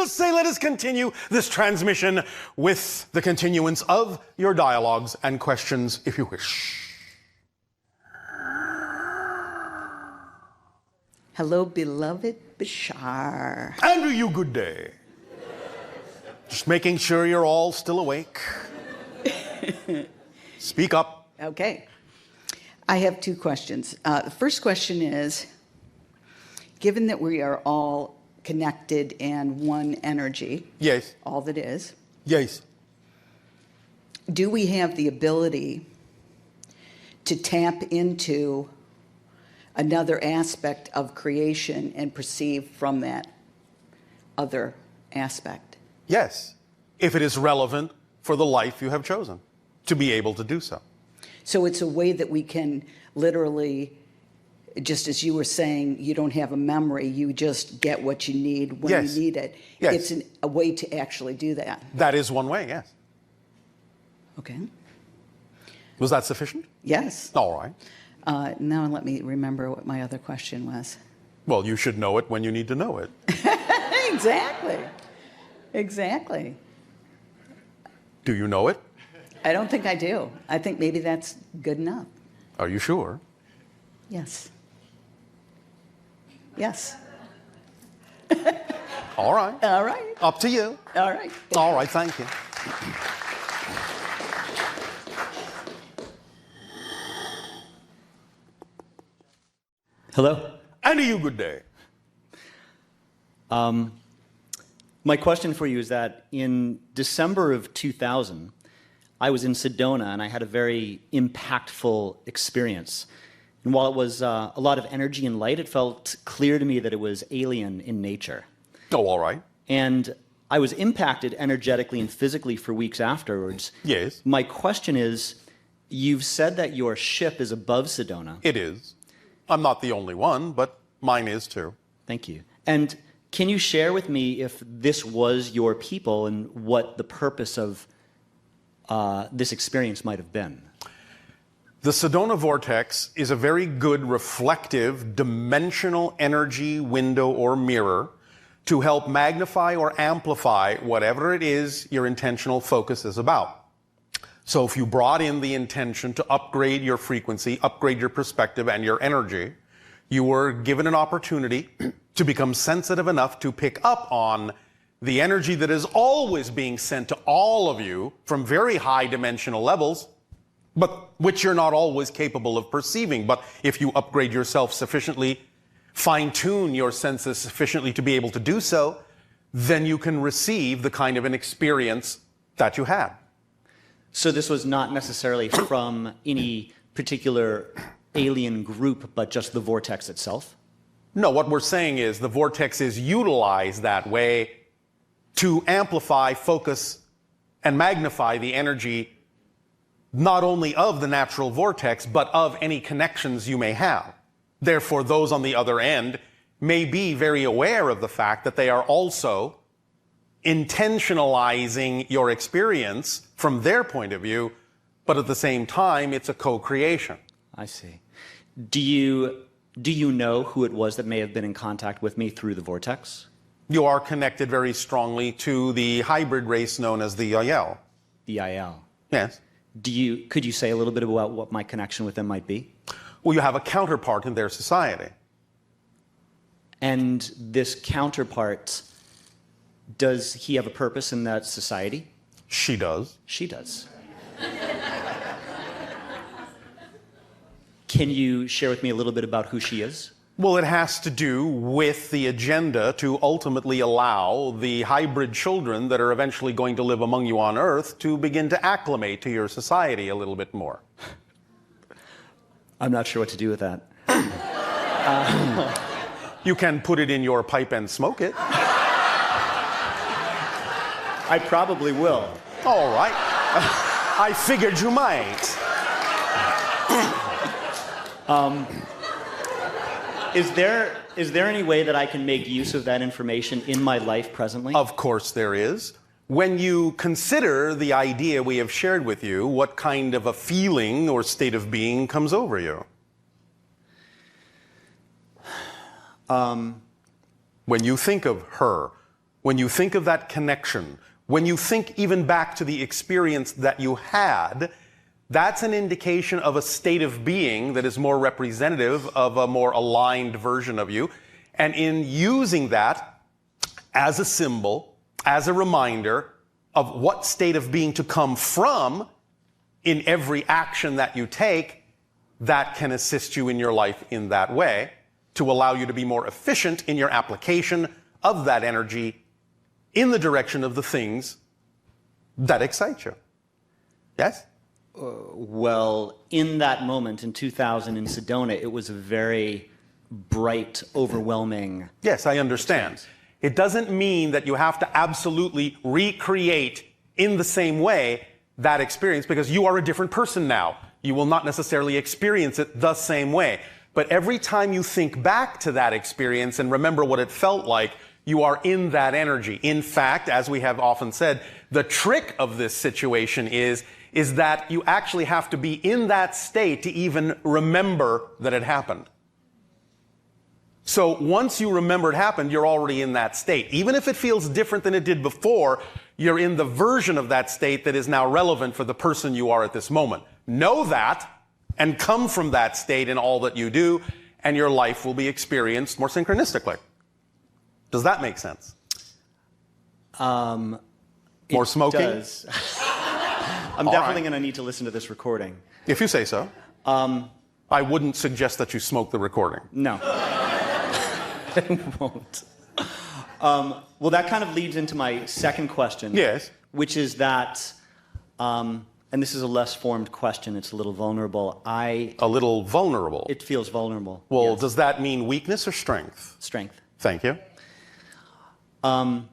will say let us continue this transmission with the continuance of your dialogues and questions, if you wish. Hello, beloved Bashar. And you good day. Just making sure you're all still awake. Speak up. Okay. I have two questions. The first question is, given that we are all connected and one energy, Yes. all that is, Yes. do we have the ability to tap into another aspect of creation and perceive from that other aspect? Yes. If it is relevant for the life you have chosen, to be able to do so. So it's a way that we can literally, just as you were saying, you don't have a memory, you just get what you need when Yes. you need it. Yes. It's a way to actually do that. That is one way, yes. Okay. Was that sufficient? Yes. All right. Now let me remember what my other question was. Well, you should know it when you need to know it. Exactly. Exactly. Do you know it? I don't think I do. I think maybe that's good enough. Are you sure? Yes. Yes. All right. All right. Up to you. All right. All right, thank you. Hello. And you good day. My question for you is that in December of 2000, I was in Sedona and I had a very impactful experience. And while it was a lot of energy and light, it felt clear to me that it was alien in nature. Oh, all right. And I was impacted energetically and physically for weeks afterwards. Yes. My question is, you've said that your ship is above Sedona. It is. I'm not the only one, but mine is too. Thank you. And can you share with me if this was your people and what the purpose of this experience might have been? The Sedona vortex is a very good reflective dimensional energy window or mirror to help magnify or amplify whatever it is your intentional focus is about. So if you brought in the intention to upgrade your frequency, upgrade your perspective and your energy, you were given an opportunity to become sensitive enough to pick up on the energy that is always being sent to all of you from very high dimensional levels, but which you're not always capable of perceiving. But if you upgrade yourself sufficiently, fine-tune your senses sufficiently to be able to do so, then you can receive the kind of an experience that you had. So this was not necessarily from any particular alien group, but just the vortex itself? No, what we're saying is the vortex is utilized that way to amplify, focus, and magnify the energy not only of the natural vortex, but of any connections you may have. Therefore, those on the other end may be very aware of the fact that they are also intentionalizing your experience from their point of view, but at the same time, it's a co-creation. I see. Do you know who it was that may have been in contact with me through the vortex? You are connected very strongly to the hybrid race known as the IL. The IL. Yes. Could you say a little bit about what my connection with them might be? Well, you have a counterpart in their society. And this counterpart, does he have a purpose in that society? She does. She does. Can you share with me a little bit about who she is? Well, it has to do with the agenda to ultimately allow the hybrid children that are eventually going to live among you on Earth to begin to acclimate to your society a little bit more. I'm not sure what to do with that. You can put it in your pipe and smoke it. I probably will. All right. I figured you might. Is there any way that I can make use of that information in my life presently? Of course there is. When you consider the idea we have shared with you, what kind of a feeling or state of being comes over you? When you think of her, when you think of that connection, when you think even back to the experience that you had, that's an indication of a state of being that is more representative of a more aligned version of you. And in using that as a symbol, as a reminder of what state of being to come from in every action that you take, that can assist you in your life in that way to allow you to be more efficient in your application of that energy in the direction of the things that excite you. Yes? Well, in that moment in 2000 in Sedona, it was a very bright, overwhelming. Yes, I understand. experience. It doesn't mean that you have to absolutely recreate in the same way that experience, because you are a different person now. You will not necessarily experience it the same way. But every time you think back to that experience and remember what it felt like, you are in that energy. In fact, as we have often said, the trick of this situation is that you actually have to be in that state to even remember that it happened. So once you remember it happened, you're already in that state. Even if it feels different than it did before, you're in the version of that state that is now relevant for the person you are at this moment. Know that and come from that state in all that you do, and your life will be experienced more synchronistically. Does that make sense? More smoking? It does. I'm definitely going to need to listen to this recording. If you say so. I wouldn't suggest that you smoke the recording. No. I won't. Well, that kind of leads into my second question. Yes. Which is that, and this is a less formed question, it's a little vulnerable. A little vulnerable? It feels vulnerable. Well, yes. Does that mean weakness or strength? Strength. Thank you. I'm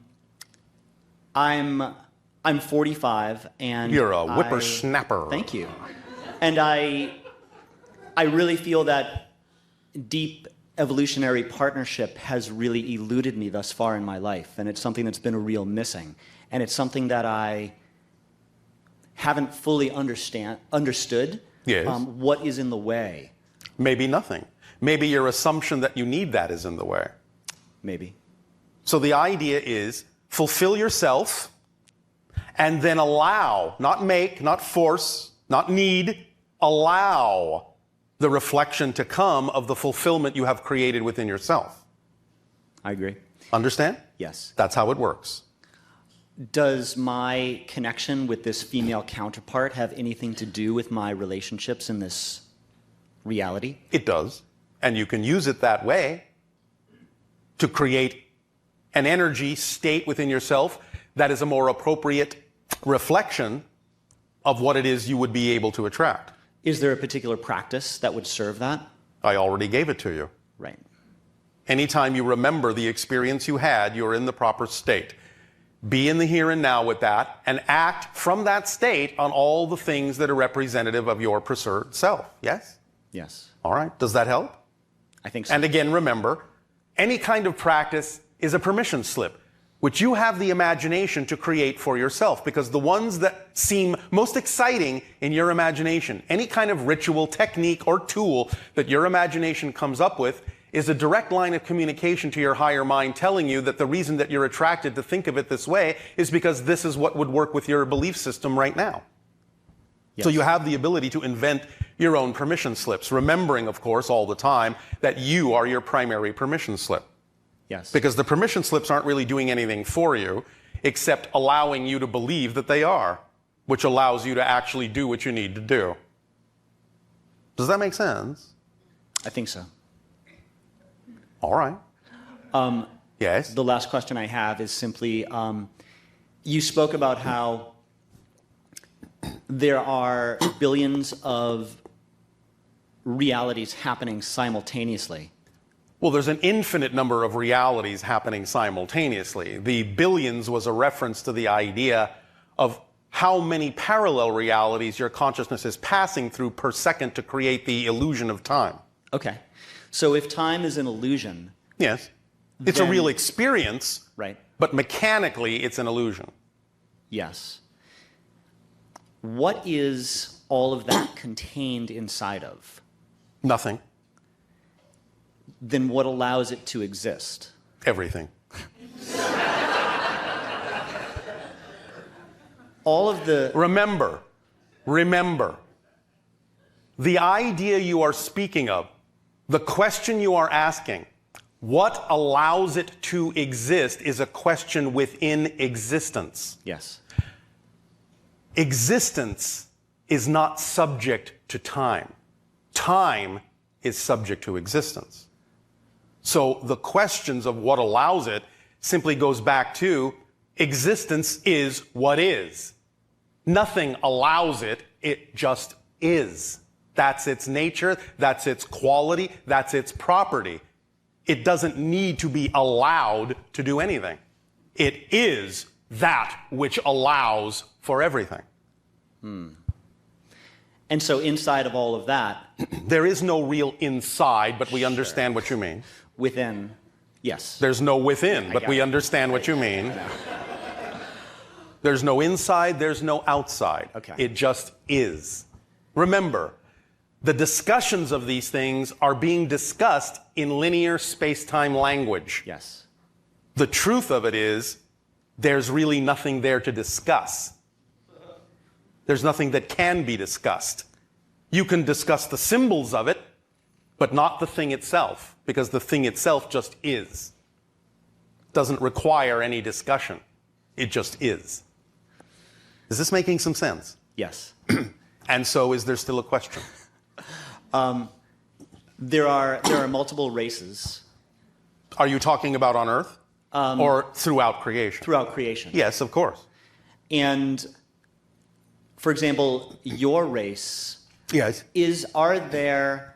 45 and You're a whippersnapper. Thank you. And I really feel that deep evolutionary partnership has really eluded me thus far in my life, and it's something that's been a real missing. And it's something that I haven't fully understood. Yes. What is in the way? Maybe nothing. Maybe your assumption that you need that is in the way. Maybe. So the idea is fulfill yourself and then allow, not make, not force, not need, allow the reflection to come of the fulfillment you have created within yourself. I agree. Understand? Yes. That's how it works. Does my connection with this female counterpart have anything to do with my relationships in this reality? It does. And you can use it that way to create an energy state within yourself that is a more appropriate reflection of what it is you would be able to attract. Is there a particular practice that would serve that? I already gave it to you. Right. Anytime you remember the experience you had, you're in the proper state. Be in the here and now with that and act from that state on all the things that are representative of your preserved self. Yes? Yes. All right. Does that help? I think so. And again, remember, any kind of practice is a permission slip, which you have the imagination to create for yourself, because the ones that seem most exciting in your imagination, any kind of ritual, technique, or tool that your imagination comes up with, is a direct line of communication to your higher mind telling you that the reason that you're attracted to think of it this way is because this is what would work with your belief system right now. Yes. So you have the ability to invent your own permission slips, remembering, of course, all the time that you are your primary permission slip. Yes. Because the permission slips aren't really doing anything for you except allowing you to believe that they are, which allows you to actually do what you need to do. Does that make sense? I think so. All right. Yes? The last question I have is simply, you spoke about how there are billions of realities happening simultaneously. Well, there's an infinite number of realities happening simultaneously. The billions was a reference to the idea of how many parallel realities your consciousness is passing through per second to create the illusion of time. Okay. So if time is an illusion... Yes. It's a real experience, right? But mechanically it's an illusion. Yes. What is all of that contained inside of? Nothing. Then what allows it to exist? Everything. all of the... Remember, the idea you are speaking of, the question you are asking, what allows it to exist is a question within existence. Yes. Existence is not subject to time. Time is subject to existence. So the questions of what allows it simply goes back to existence is what is. Nothing allows it, it just is. That's its nature, that's its quality, that's its property. It doesn't need to be allowed to do anything. It is that which allows for everything. And so inside of all of that... There is no real inside, but we understand what you mean. Within, yes. There's no within, but we understand what you mean. There's no inside, there's no outside. Okay. It just is. Remember, the discussions of these things are being discussed in linear space-time language. Yes. The truth of it is, there's really nothing there to discuss. There's nothing that can be discussed. You can discuss the symbols of it, but not the thing itself, because the thing itself just is. Doesn't require any discussion. It just is. Is this making some sense? Yes. And so is there still a question? There are multiple races. Are you talking about on Earth? Or throughout creation? Throughout creation. Yes, of course. And, for example, your race... Yes. Are there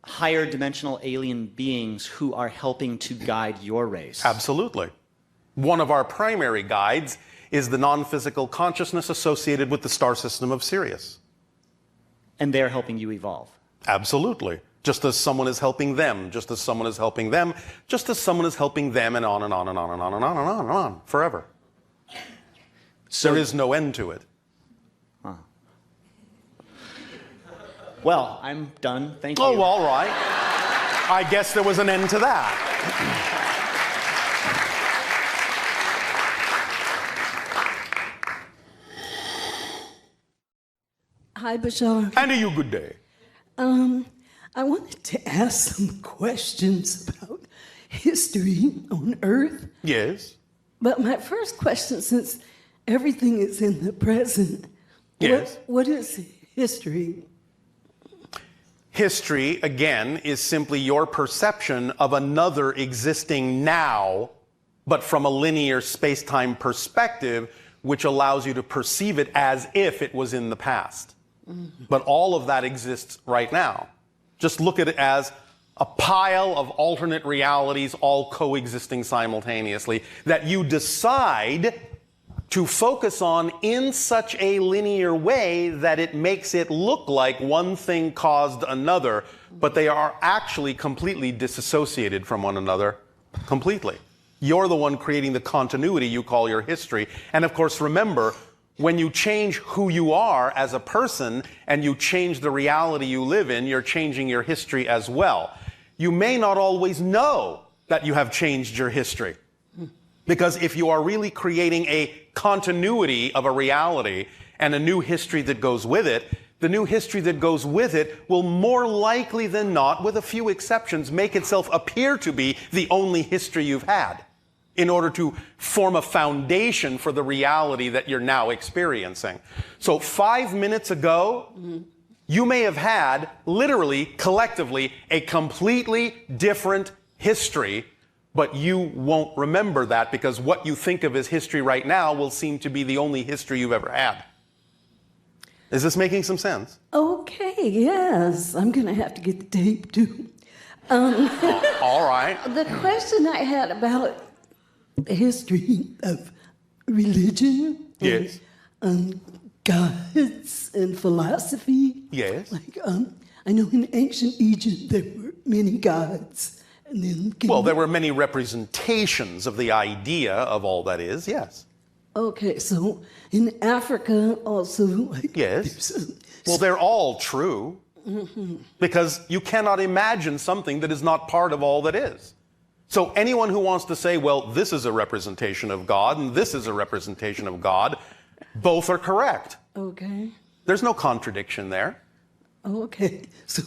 higher dimensional alien beings who are helping to guide your race? Absolutely. One of our primary guides is the non-physical consciousness associated with the star system of Sirius. And they're helping you evolve? Absolutely. Just as someone is helping them, just as someone is helping them, just as someone is helping them, and on and on and on and on and on and on and on, forever. So there is no end to it. Well, I'm done. Thank you. Oh, all right. I guess there was an end to that. Hi, Bashar. And to you, good day. I wanted to ask some questions about history on Earth. Yes. But my first question, since everything is in the present, Yes. what is history? History, again, is simply your perception of another existing now, but from a linear space-time perspective, which allows you to perceive it as if it was in the past. Mm-hmm. But all of that exists right now. Just look at it as a pile of alternate realities all coexisting simultaneously that you decide to focus on in such a linear way that it makes it look like one thing caused another, but they are actually completely disassociated from one another, completely. You're the one creating the continuity you call your history. And of course, remember, when you change who you are as a person and you change the reality you live in, you're changing your history as well. You may not always know that you have changed your history. Because if you are really creating a continuity of a reality and a new history that goes with it, the new history that goes with it will more likely than not, with a few exceptions, make itself appear to be the only history you've had in order to form a foundation for the reality that you're now experiencing. So 5 minutes ago, you may have had, literally, collectively, a completely different history, but you won't remember that because what you think of as history right now will seem to be the only history you've ever had. Is this making some sense? Okay, yes. I'm going to have to get the tape, too. All right. The question I had about the history of religion, Yes. gods and philosophy. Yes. Like, I know in ancient Egypt there were many gods. And then Well, there were many representations of the idea of all that is, yes. Okay, so in Africa also, like, Yes. Well, they're all true. Because you cannot imagine something that is not part of all that is. So anyone who wants to say, well, this is a representation of God and this is a representation of God, both are correct. Okay. There's no contradiction there. Okay. So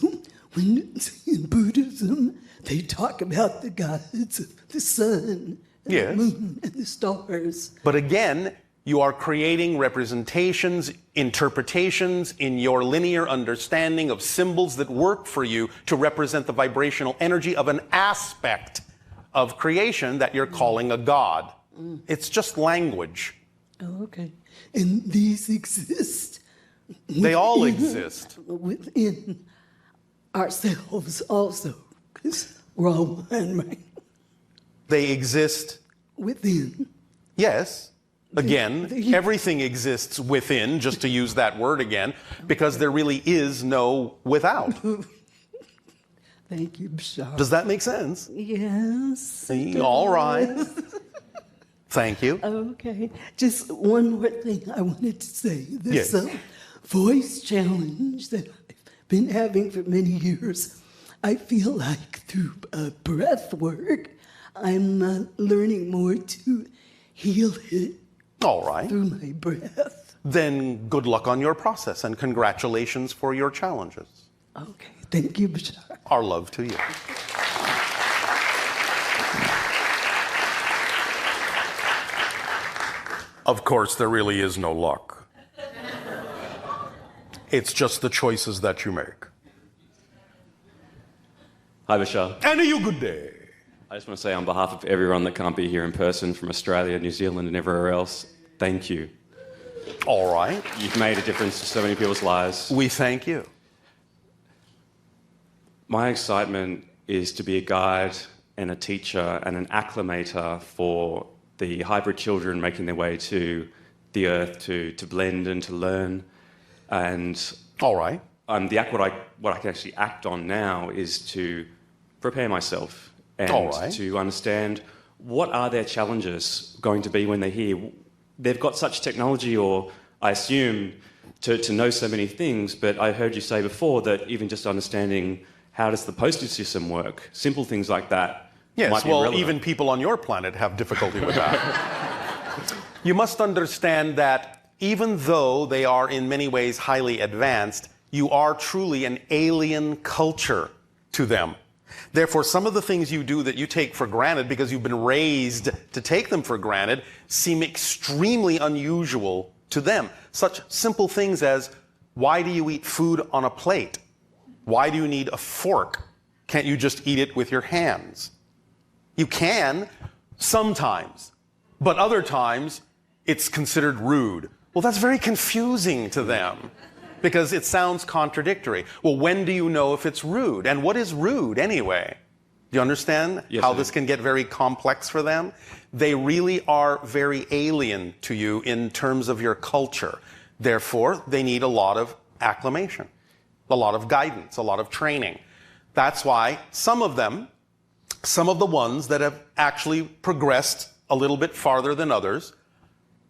when in Buddhism, they talk about the gods of the sun, and Yes. the moon, and the stars. But again, you are creating representations, interpretations in your linear understanding of symbols that work for you to represent the vibrational energy of an aspect of creation that you're calling a god. It's just language. Oh, okay. And these exist. They all within- exist. Within ourselves also, because we're all one, right? They exist, Within. yes. Again, the- everything exists within, just to use that word again, because there really is no without. Thank you, Bashar. Does that make sense? Yes. See, all right. Thank you. Okay. Just one more thing I wanted to say. This Yes. voice challenge that I've been having for many years, I feel like through breath work, I'm learning more to heal it All right. through my breath. Then good luck on your process and congratulations for your challenges. Okay. Thank you, Bashar. Our love to you. Of course, there really is no luck. It's just the choices that you make. Hi, Bashar. And a you good day. I just want to say on behalf of everyone that can't be here in person from Australia, New Zealand, and everywhere else, thank you. All right. You've made a difference to so many people's lives. We thank you. My excitement is to be a guide and a teacher and an acclimator for the hybrid children making their way to the Earth to blend and to learn. And All right. what I can actually act on now is to prepare myself and All right. to understand what are their challenges going to be when they're here. They've got such technology, or I assume, to know so many things, but I heard you say before that even just understanding how does the postage system work, simple things like that Yes, might be well, relevant. even people on your planet have difficulty with that. You must understand that even though they are in many ways highly advanced, you are truly an alien culture to them. Therefore, some of the things you do that you take for granted because you've been raised to take them for granted seem extremely unusual to them. Such simple things as, why do you eat food on a plate? Why do you need a fork? Can't you just eat it with your hands? You can, sometimes, but other times it's considered rude. Well, that's very confusing to them because it sounds contradictory. Well, when do you know if it's rude? And what is rude anyway? Do you understand Yes, how I do. this can get very complex for them? They really are very alien to you in terms of your culture. Therefore, they need a lot of acclimation, a lot of guidance, a lot of training. That's why some of them, some of the ones that have actually progressed a little bit farther than others,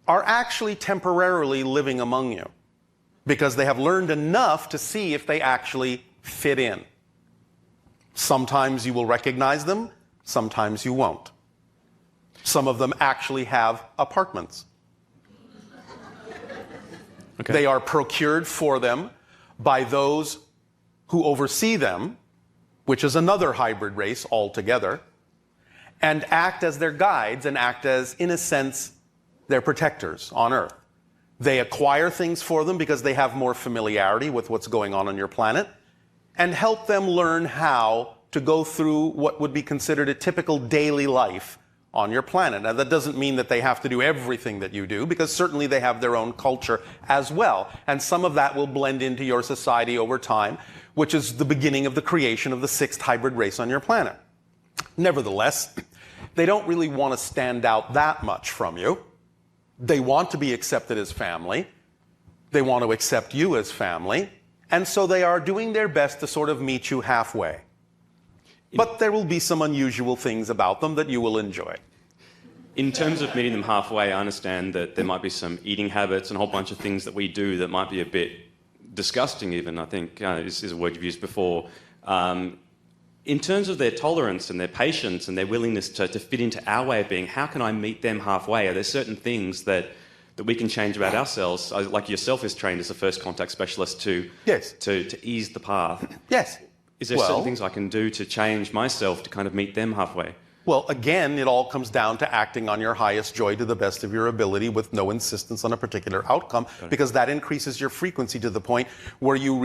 are actually temporarily living among you because they have learned enough to see if they actually fit in. Sometimes you will recognize them, sometimes you won't. Some of them actually have apartments. Okay. They are procured for them by those who oversee them, which is another hybrid race altogether, and act as their guides and act as, in a sense, their protectors on Earth. They acquire things for them because they have more familiarity with what's going on your planet and help them learn how to go through what would be considered a typical daily life on your planet. Now, that doesn't mean that they have to do everything that you do, because certainly they have their own culture as well. And some of that will blend into your society over time, which is the beginning of the creation of the sixth hybrid race on your planet. Nevertheless, they don't really want to stand out that much from you. They want to be accepted as family. They want to accept you as family. And so they are doing their best to sort of meet you halfway. But there will be some unusual things about them that you will enjoy. In terms of meeting them halfway, I understand that there might be some eating habits and a whole bunch of things that we do that might be a bit disgusting even, I think. This is a word you've used before. In terms of their tolerance and their patience and their willingness to fit into our way of being, how can I meet them halfway? Are there certain things that we can change about ourselves, like yourself is trained as a first contact specialist to ease the path? Yes. Is there certain things I can do to change myself to kind of meet them halfway? Well, again, it all comes down to acting on your highest joy to the best of your ability with no insistence on a particular outcome, because that increases your frequency to the point where you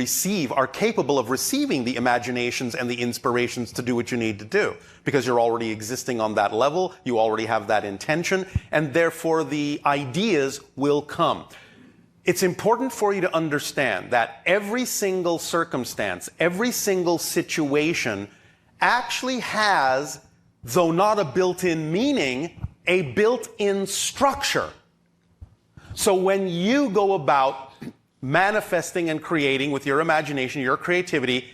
are capable of receiving the imaginations and the inspirations to do what you need to do, because you're already existing on that level, you already have that intention, and therefore the ideas will come. It's important for you to understand that every single circumstance, every single situation actually has, though not a built-in meaning, a built-in structure. So when you go about manifesting and creating with your imagination, your creativity,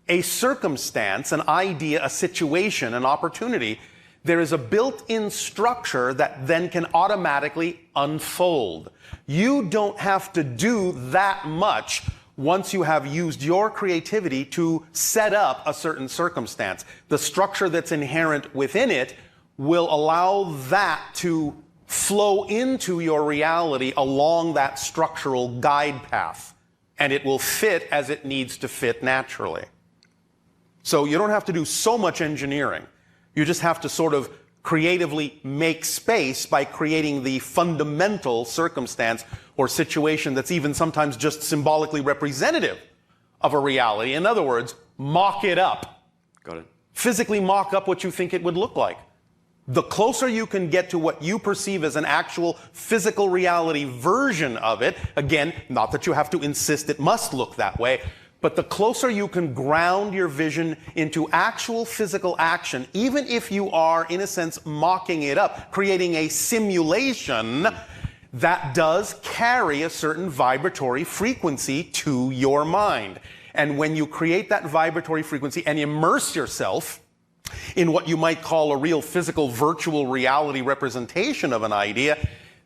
a circumstance, an idea, a situation, an opportunity, there is a built-in structure that then can automatically unfold. You don't have to do that much once you have used your creativity to set up a certain circumstance. The structure that's inherent within it will allow that to flow into your reality along that structural guide path, and it will fit as it needs to fit naturally. So you don't have to do so much engineering. You just have to sort of creatively make space by creating the fundamental circumstance or situation that's even sometimes just symbolically representative of a reality. In other words, mock it up. Got it. Physically mock up what you think it would look like. The closer you can get to what you perceive as an actual physical reality version of it, again, not that you have to insist it must look that way, but the closer you can ground your vision into actual physical action, even if you are, in a sense, mocking it up, creating a simulation that does carry a certain vibratory frequency to your mind. And when you create that vibratory frequency and immerse yourself in what you might call a real physical virtual reality representation of an idea,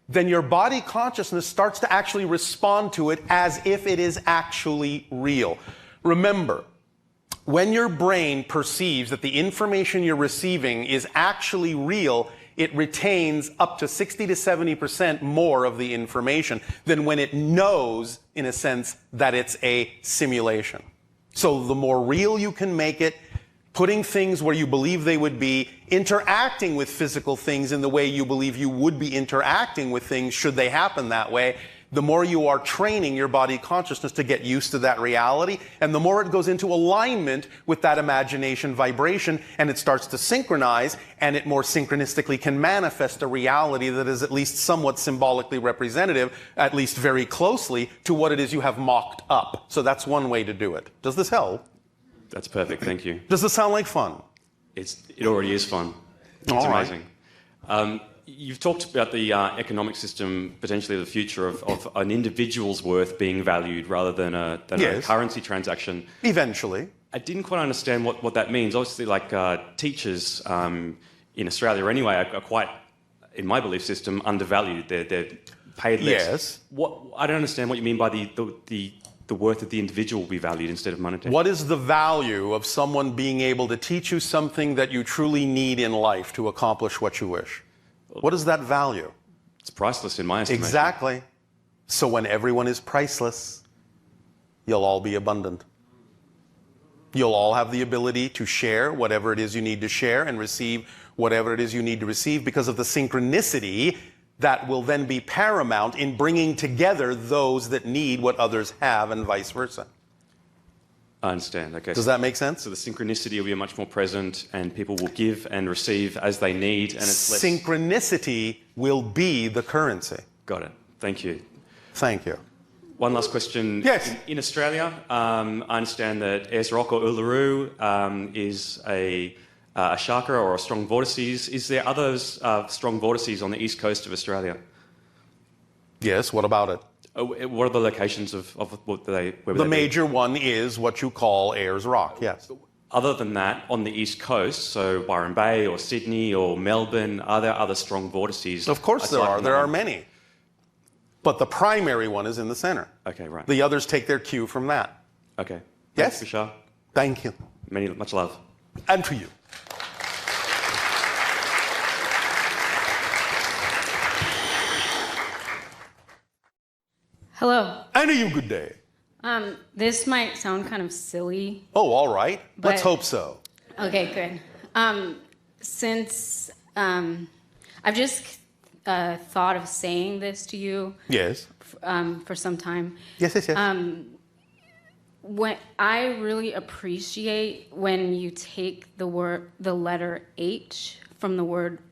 then your body consciousness starts to actually respond to it as if it is actually real. Remember, when your brain perceives that the information you're receiving is actually real, it retains up to 60 to 70% more of the information than when it knows, in a sense, that it's a simulation. So the more real you can make it, putting things where you believe they would be, interacting with physical things in the way you believe you would be interacting with things should they happen that way, the more you are training your body consciousness to get used to that reality, and the more it goes into alignment with that imagination vibration, and it starts to synchronize, and it more synchronistically can manifest a reality that is at least somewhat symbolically representative, at least very closely, to what it is you have mocked up. So that's one way to do it. Does this help? That's perfect, thank you. Does this sound like fun? It already is fun. It's amazing. You've talked about the economic system, potentially the future of an individual's worth being valued rather than a currency transaction. Eventually. I didn't quite understand what that means. Obviously, like teachers in Australia anyway are quite, in my belief system, undervalued. They're paid less. Yes. I don't understand what you mean by the worth of the individual will be valued instead of monetary. What is the value of someone being able to teach you something that you truly need in life to accomplish what you wish? What is that value? It's priceless in my estimation. Exactly. So when everyone is priceless, you'll all be abundant. You'll all have the ability to share whatever it is you need to share and receive whatever it is you need to receive because of the synchronicity that will then be paramount in bringing together those that need what others have and vice versa. I understand. Okay. Does that make sense? So the synchronicity will be much more present and people will give and receive as they need and it's less... Synchronicity will be the currency. Got it. Thank you. Thank you. One last question. Yes. In Australia, I understand that Ayers Rock or Uluru is a chakra or a strong vortices. Is there others strong vortices on the east coast of Australia? Yes, what about it? What are the locations of what they... The major one is what you call Ayers Rock, yes. Other than that, on the east coast, so Byron Bay or Sydney or Melbourne, are there other strong vortices? Of course there are. There are many. But the primary one is in the center. Okay, right. The others take their cue from that. Okay. Yes? Thanks, Bashar. Thank you. Much love. And to you. Hello. And to you, good day. This might sound kind of silly. Oh, all right. Let's But- hope so. Okay, good. Since I've just thought of saying this to you Yes. for some time. Yes, yes, yes. When I really appreciate when you take the letter H from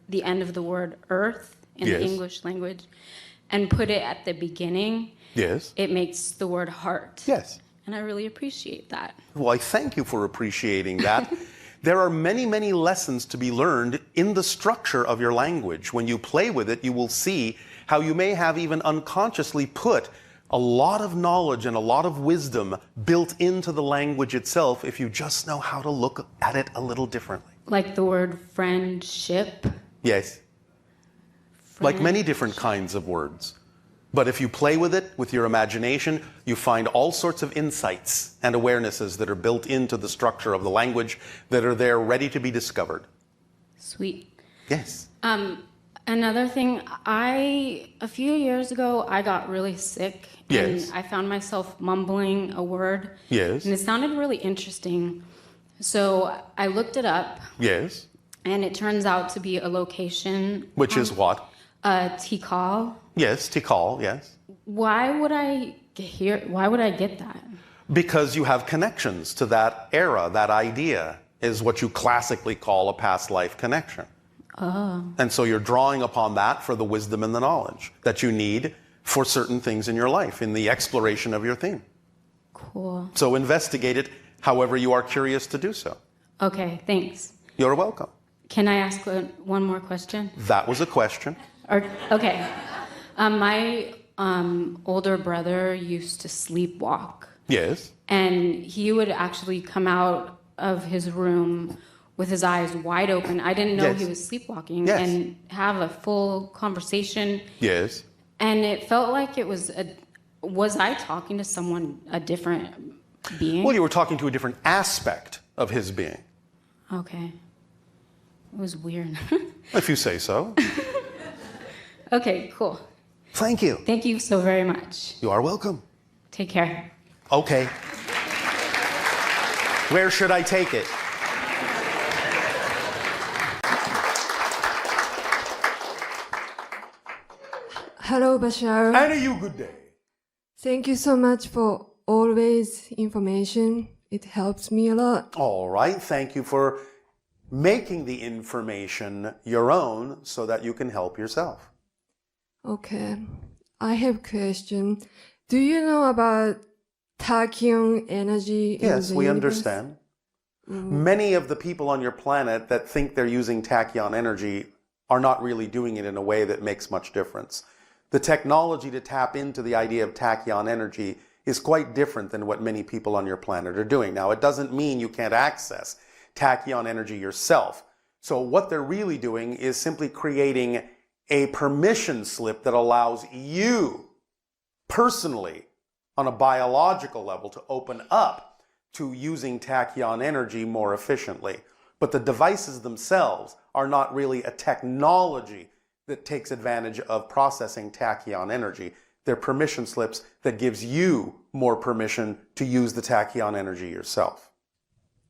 the end of the word Earth in the Yes. English language, and put it at the beginning. Yes. It makes the word heart. Yes. And I really appreciate that. Well, I thank you for appreciating that. There are many, many lessons to be learned in the structure of your language. When you play with it, you will see how you may have even unconsciously put a lot of knowledge and a lot of wisdom built into the language itself if you just know how to look at it a little differently. Like the word friendship. Yes. Like many different kinds of words. But if you play with it, with your imagination, you find all sorts of insights and awarenesses that are built into the structure of the language that are there ready to be discovered. Sweet. Yes. Another thing, a few years ago, I got really sick. Yes. And I found myself mumbling a word. Yes. And it sounded really interesting. So I looked it up, Yes. and it turns out to be a location. Which is what? Tikal. Yes, Tikal, yes. Why would I get that? Because you have connections to that era, that idea is what you classically call a past life connection. Oh. And so you're drawing upon that for the wisdom and the knowledge that you need for certain things in your life, in the exploration of your theme. Cool. So investigate it however you are curious to do so. Okay, thanks. You're welcome. Can I ask one more question? That was a question. Okay. My older brother used to sleepwalk. Yes. And he would actually come out of his room with his eyes wide open. I didn't know Yes. he was sleepwalking. Yes. And have a full conversation. Yes. And it felt like it was I talking to someone, a different being? Well, you were talking to a different aspect of his being, Okay. It was weird. if you say so. Okay, cool. Thank you. Thank you so very much. You are welcome. Take care. Okay. Where should I take it? Hello, Bashar. And a you good day. Thank you so much for always information. It helps me a lot. All right. Thank you for making the information your own so that you can help yourself. Okay. I have a question. Do you know about tachyon energy? Yes, in the we universe? understand. Many of the people on your planet that think they're using tachyon energy are not really doing it in a way that makes much difference. The technology to tap into the idea of tachyon energy is quite different than what many people on your planet are doing. Now, it doesn't mean you can't access tachyon energy yourself. So what they're really doing is simply creating a permission slip that allows you personally on a biological level to open up to using tachyon energy more efficiently. But the devices themselves are not really a technology that takes advantage of processing tachyon energy. They're permission slips that gives you more permission to use the tachyon energy yourself.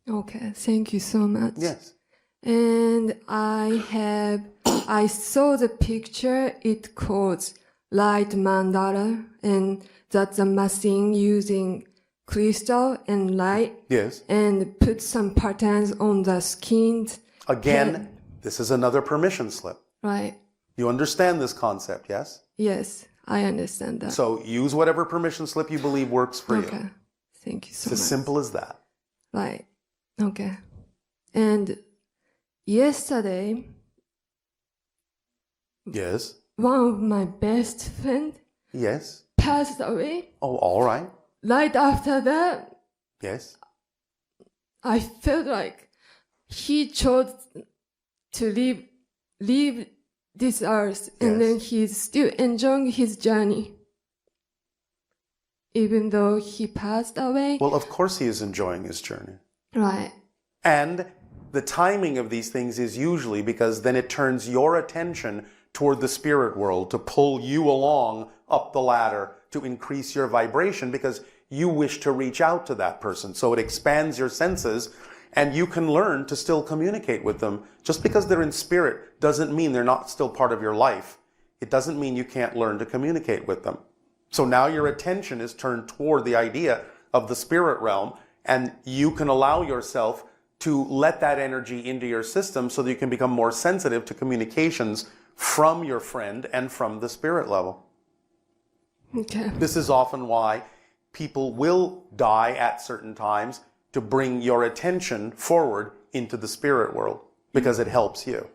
Okay, thank you so much. Yes. And I saw the picture. It calls light mandala, and that's a machine using crystal and light. Yes. And put some patterns on the skin. Again, this is another permission slip. Right. You understand this concept, yes? Yes, I understand that. So use whatever permission slip you believe works for Okay. you. Thank you so It's as much. simple as that. Right. Okay. And yesterday, Yes. one of my best friend Yes. passed away. Oh, all right. Right after that, Yes. I felt like he chose to leave this earth, and Yes. then he's still enjoying his journey. Even though he passed away. Well, of course he is enjoying his journey. Right. And the timing of these things is usually because then it turns your attention toward the spirit world to pull you along up the ladder to increase your vibration because you wish to reach out to that person. So it expands your senses and you can learn to still communicate with them. Just because they're in spirit doesn't mean they're not still part of your life. It doesn't mean you can't learn to communicate with them. So now your attention is turned toward the idea of the spirit realm, and you can allow yourself to let that energy into your system so that you can become more sensitive to communications from your friend and from the spirit level. Okay. This is often why people will die at certain times to bring your attention forward into the spirit world, because it helps you.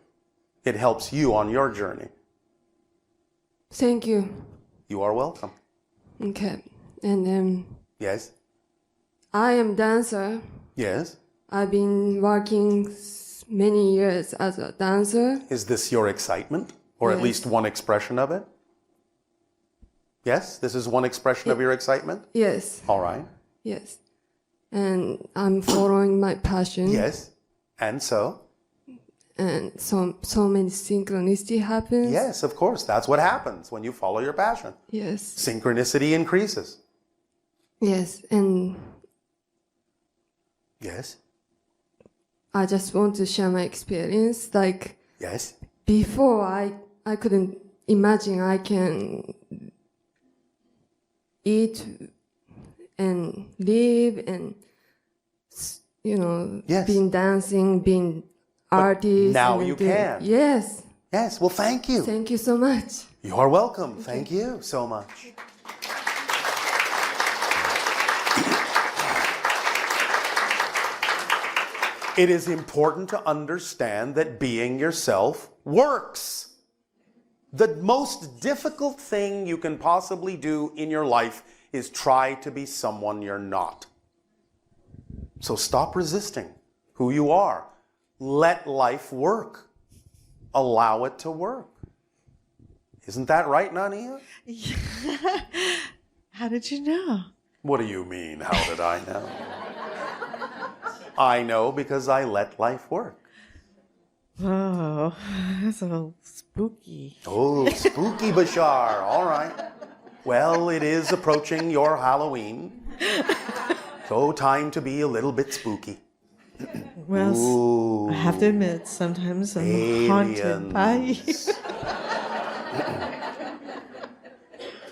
It helps you on your journey. Thank you. You are welcome. Okay. And then Yes? I am dancer. Yes? I've been working many years as a dancer. Is this your excitement? Or at Yes. least one expression of it? Yes? This is one expression of your excitement? Yes. All right. Yes. And I'm following my passion. Yes? And so? And so many synchronicity happens. Yes, of course. That's what happens when you follow your passion. Yes. Synchronicity increases. Yes. And Yes? I just want to share my experience. Like Yes? before, I couldn't imagine I can eat and live and, Yes. being dancing, being artist. now and you doing- can. Yes. Yes, well, thank you. Thank you so much. You are welcome. Thank you so much. It is important to understand that being yourself works. The most difficult thing you can possibly do in your life is try to be someone you're not. So stop resisting who you are. Let life work. Allow it to work. Isn't that right, Nania? How did you know? What do you mean, how did I know? I know because I let life work. Oh, that's a little spooky. Oh, spooky Bashar. All right. Well, it is approaching your Halloween. So time to be a little bit spooky. Well, Ooh, I have to admit, sometimes I'm haunted by you. aliens.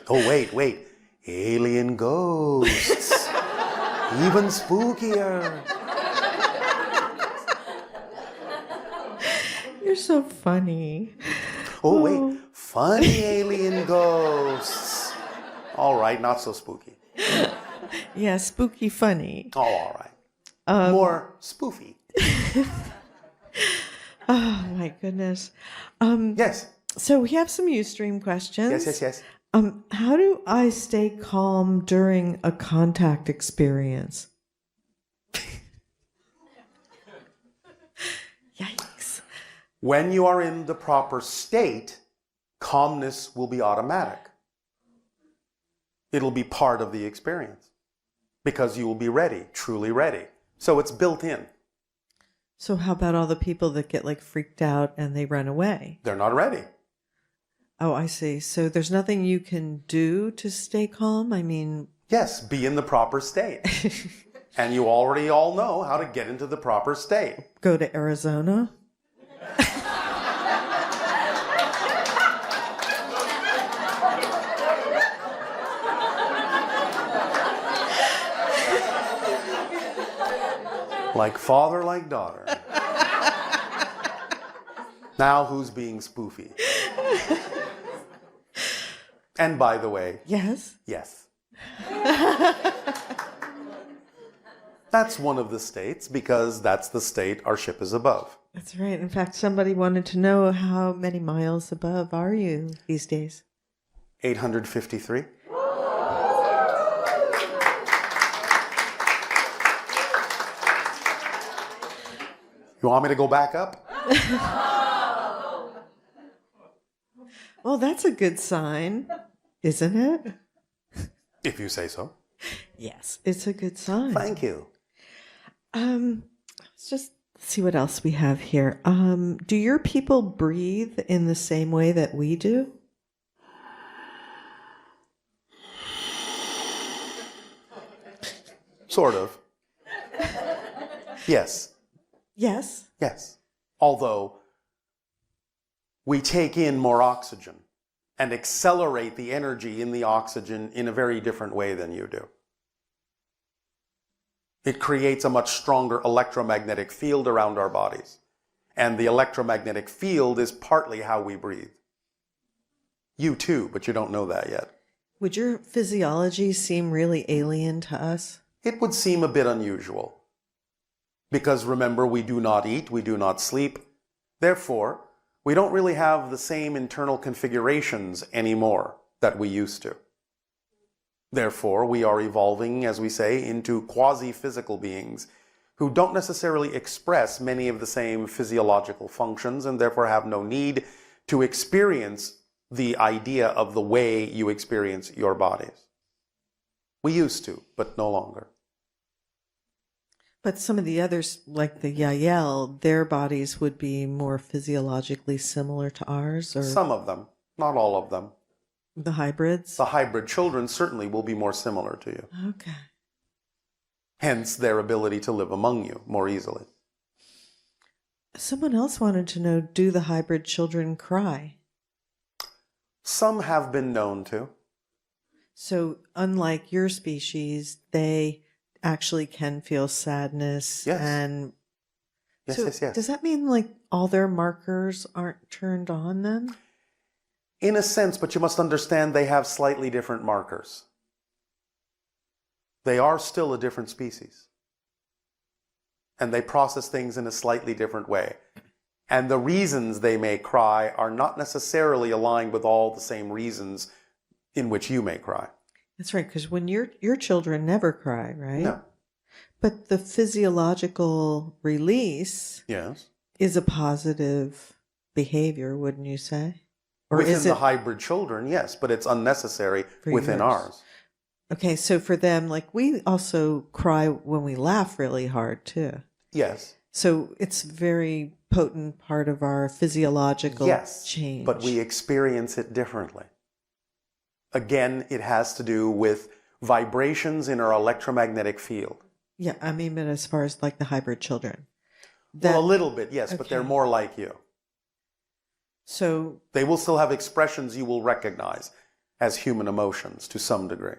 Oh, wait. Alien ghosts. Even spookier. You're so funny. Oh, wait. Funny alien ghosts. All right, not so spooky. Yeah, spooky funny. Oh, all right. More spoofy. Oh my goodness. Yes. So we have some Ustream questions. Yes. How do I stay calm during a contact experience? Yikes. When you are in the proper state, calmness will be automatic. It'll be part of the experience because you will be ready, truly ready. So it's built in. So how about all the people that get like freaked out and they run away? They're not ready. Oh, I see. So there's nothing you can do to stay calm? I mean... Yes, be in the proper state. And you already all know how to get into the proper state. Go to Arizona? Like father, like daughter. Now who's being spoofy? And by the way, Yes. yes. That's one of the states because that's the state our ship is above. That's right. In fact, somebody wanted to know how many miles above are you these days? 853. You want me to go back up? Well, that's a good sign, isn't it? If you say so. Yes, it's a good sign. Thank you. I was just Let's see what else we have here. Do your people breathe in the same way that we do? Sort of. Yes. Yes. Yes. Although we take in more oxygen and accelerate the energy in the oxygen in a very different way than you do. It creates a much stronger electromagnetic field around our bodies. And the electromagnetic field is partly how we breathe. You too, but you don't know that yet. Would your physiology seem really alien to us? It would seem a bit unusual. Because remember, we do not eat, we do not sleep. Therefore, we don't really have the same internal configurations anymore that we used to. Therefore, we are evolving, as we say, into quasi-physical beings who don't necessarily express many of the same physiological functions and therefore have no need to experience the idea of the way you experience your bodies. We used to, but no longer. But some of the others, like the Yael, their bodies would be more physiologically similar to ours? Or Some of them, not all of them. the hybrids? The hybrid children certainly will be more similar to you. Okay. Hence their ability to live among you more easily. Someone else wanted to know, do the hybrid children cry? Some have been known to. So unlike your species, they actually can feel sadness. Yes. And Yes, so yes, yes. does that mean like all their markers aren't turned on then? In a sense, but you must understand they have slightly different markers. They are still a different species. And they process things in a slightly different way. And the reasons they may cry are not necessarily aligned with all the same reasons in which you may cry. That's right, because when your children never cry, right? No. But the physiological release Yes. is a positive behavior, wouldn't you say? Or Within is the it hybrid children, yes, but it's unnecessary For within yours. ours. okay? So for them, like we also cry when we laugh really hard too. Yes. So it's a very potent part of our physiological Yes, change. but we experience it differently. Again, it has to do with vibrations in our electromagnetic field. Yeah, I mean, but as far as like the hybrid children, Well, a little bit, yes, but they're Okay. more like you. so They will still have expressions you will recognize as human emotions to some degree.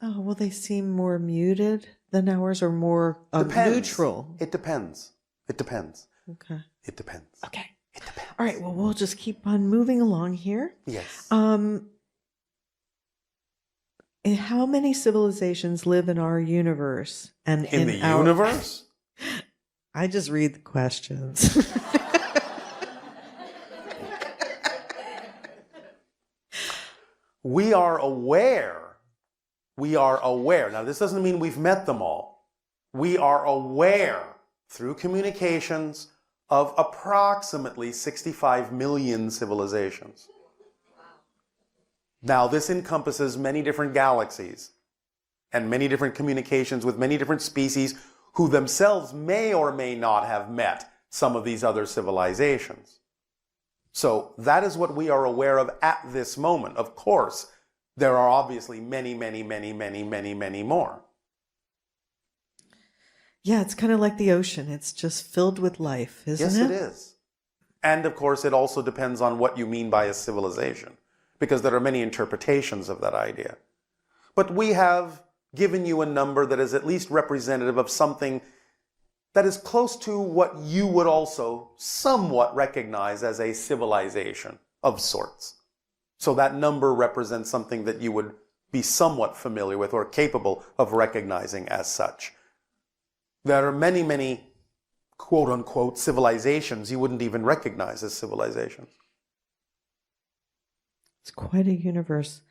oh well, they seem more muted than ours, or more Depends. neutral. It depends. It depends. Okay. It depends. Okay. It depends. All right. Well, we'll just keep on moving along here. Yes. And how many civilizations live in our universe? And in the our universe? I just read the questions. We are aware. We are aware. Now, this doesn't mean we've met them all. We are aware through communications of approximately 65 million civilizations. Now, this encompasses many different galaxies and many different communications with many different species who themselves may or may not have met some of these other civilizations. So that is what we are aware of at this moment. Of course, there are obviously many, many, many, many, many, many more. Yeah, it's kind of like the ocean. It's just filled with life, isn't Yes, it? it is. And of course, it also depends on what you mean by a civilization, because there are many interpretations of that idea. But we have given you a number that is at least representative of something that is close to what you would also somewhat recognize as a civilization of sorts. So that number represents something that you would be somewhat familiar with or capable of recognizing as such. There are many, many quote-unquote civilizations you wouldn't even recognize as civilizations. It's quite a universe.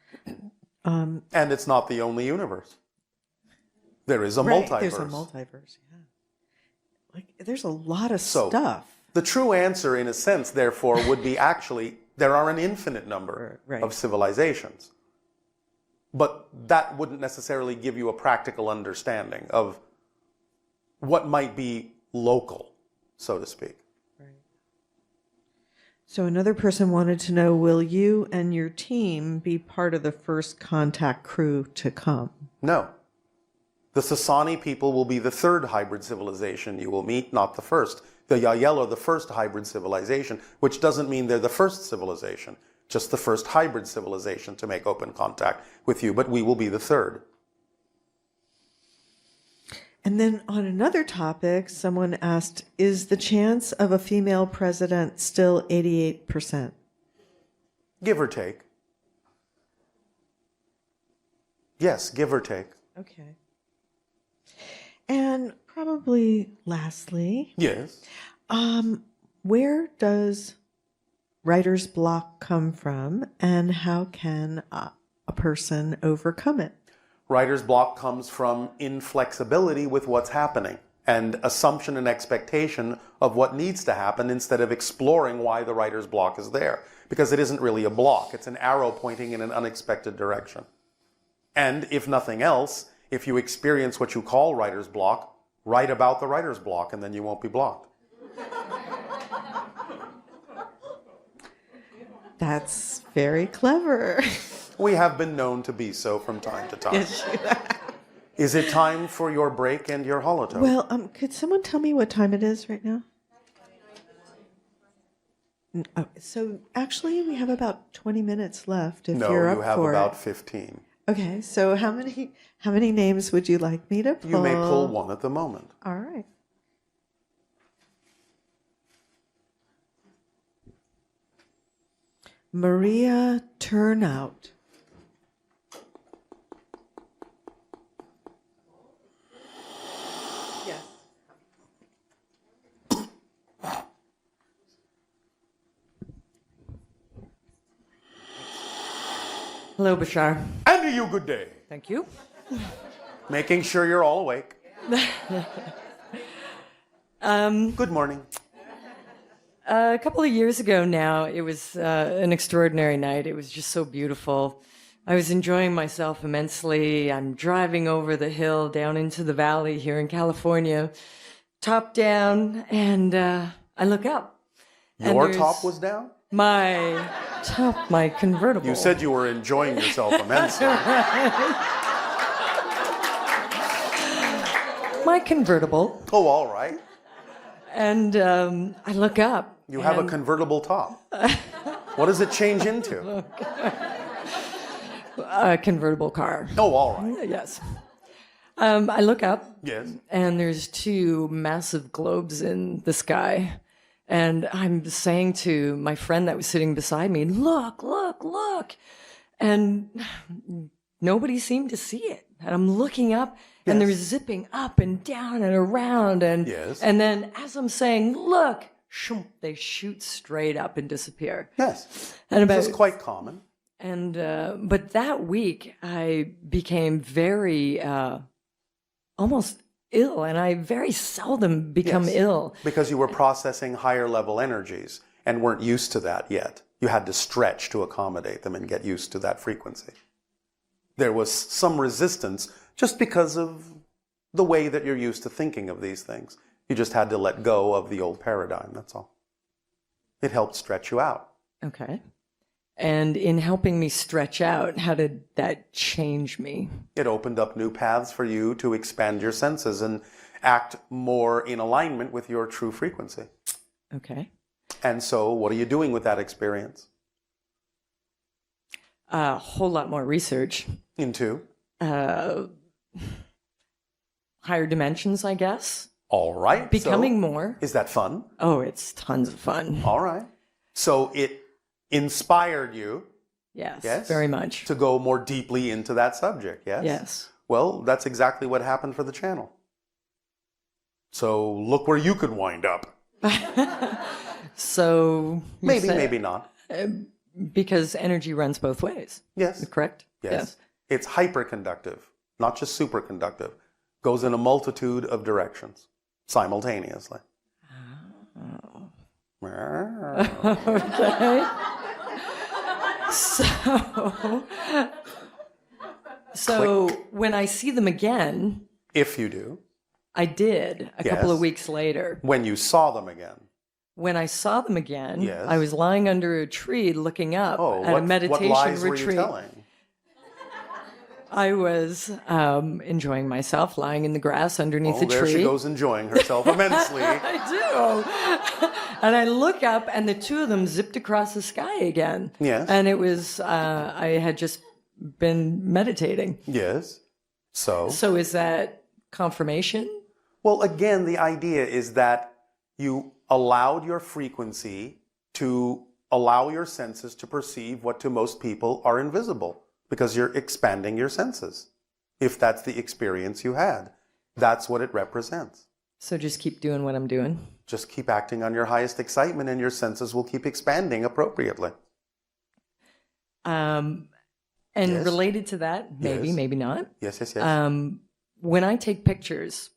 And it's not the only universe. There is a Right, multiverse. there's a multiverse, yeah. Like, there's a lot of So, stuff. the true answer, in a sense, therefore, would be actually there are an infinite number Right. of civilizations. But that wouldn't necessarily give you a practical understanding of what might be local, so to speak. So another person wanted to know, will you and your team be part of the first contact crew to come? No. The Sasani people will be the third hybrid civilization you will meet, not the first. The Yael are the first hybrid civilization, which doesn't mean they're the first civilization, just the first hybrid civilization to make open contact with you, but we will be the third. And then on another topic, someone asked, is the chance of a female president still 88%? Give or take. Yes, give or take. Okay. And probably lastly, Yes. where does writer's block come from, and how can a person overcome it? Writer's block comes from inflexibility with what's happening and assumption and expectation of what needs to happen instead of exploring why the writer's block is there. Because it isn't really a block, it's an arrow pointing in an unexpected direction. And if nothing else, if you experience what you call writer's block, write about the writer's block and then you won't be blocked. That's very clever. We have been known to be so from time to time. Yes, you have. Is it time for your break and your holotope? Well, could someone tell me what time it is right now? Oh, so actually, we have about 20 minutes left if no, you're up you have for about it. 15. Okay, so how many names would you like me to pull? You may pull one at the moment. All right. Maria Turnout. Yes. Hello, Bashar. And to you, good day. Thank you. Making sure you're all awake. Good morning. A couple of years ago now, it was an extraordinary night. It was just so beautiful. I was enjoying myself immensely. I'm driving over the hill down into the valley here in California, top down, and I look up. Your top was down? My top, my convertible. You said you were enjoying yourself immensely. My convertible. Oh, all right. And I look up. You have a convertible top. What does it change into? A convertible car. Oh, all right. Yes. I look up. Yes. And there's two massive globes in the sky. And I'm saying to my friend that was sitting beside me, look, look, look. And nobody seemed to see it. And I'm looking up, and they're zipping up and down and around. And, and then as I'm saying, look, shoom, they shoot straight up and disappear. Yes. And this is quite common. And but that week I became very almost ill, and I very seldom become ill. Because you were processing higher level energies and weren't used to that yet. You had to stretch to accommodate them and get used to that frequency. There was some resistance just because of the way that you're used to thinking of these things. You just had to let go of the old paradigm, that's all. It helped stretch you out. Okay. And in helping me stretch out, how did that change me? It opened up new paths for you to expand your senses and act more in alignment with your true frequency. Okay. And so, what are you doing with that experience? A whole lot more research. Into? Higher dimensions, I guess. All right. Becoming more. Is that fun? Oh, it's tons of fun. All right. So it inspired you. Yes, very much. To go more deeply into that subject, yes? Yes. Well, that's exactly what happened for the channel. So look where you could wind up. So maybe, maybe not. Because energy runs both ways. Yes. Correct? Yes. It's hyperconductive, not just superconductive. Goes in a multitude of directions simultaneously. Oh. Okay. So when I see them again, if you do, I did a couple of weeks later. When you saw them again. When I saw them again, Yes. I was lying under a tree looking up Oh, at a meditation what lies retreat. were you telling? I was enjoying myself, lying in the grass underneath the there tree. she goes enjoying herself immensely. I do. And I look up, and the two of them zipped across the sky again. Yes. And it was, I had just been meditating. Yes. So? So is that confirmation? Well, again, the idea is that you allowed your frequency to allow your senses to perceive what to most people are invisible, because you're expanding your senses. If that's the experience you had, that's what it represents. So just keep doing what I'm doing. Just keep acting on your highest excitement and your senses will keep expanding appropriately. And Yes. related to that, maybe, Yes. maybe not. Yes, yes, yes. When I take pictures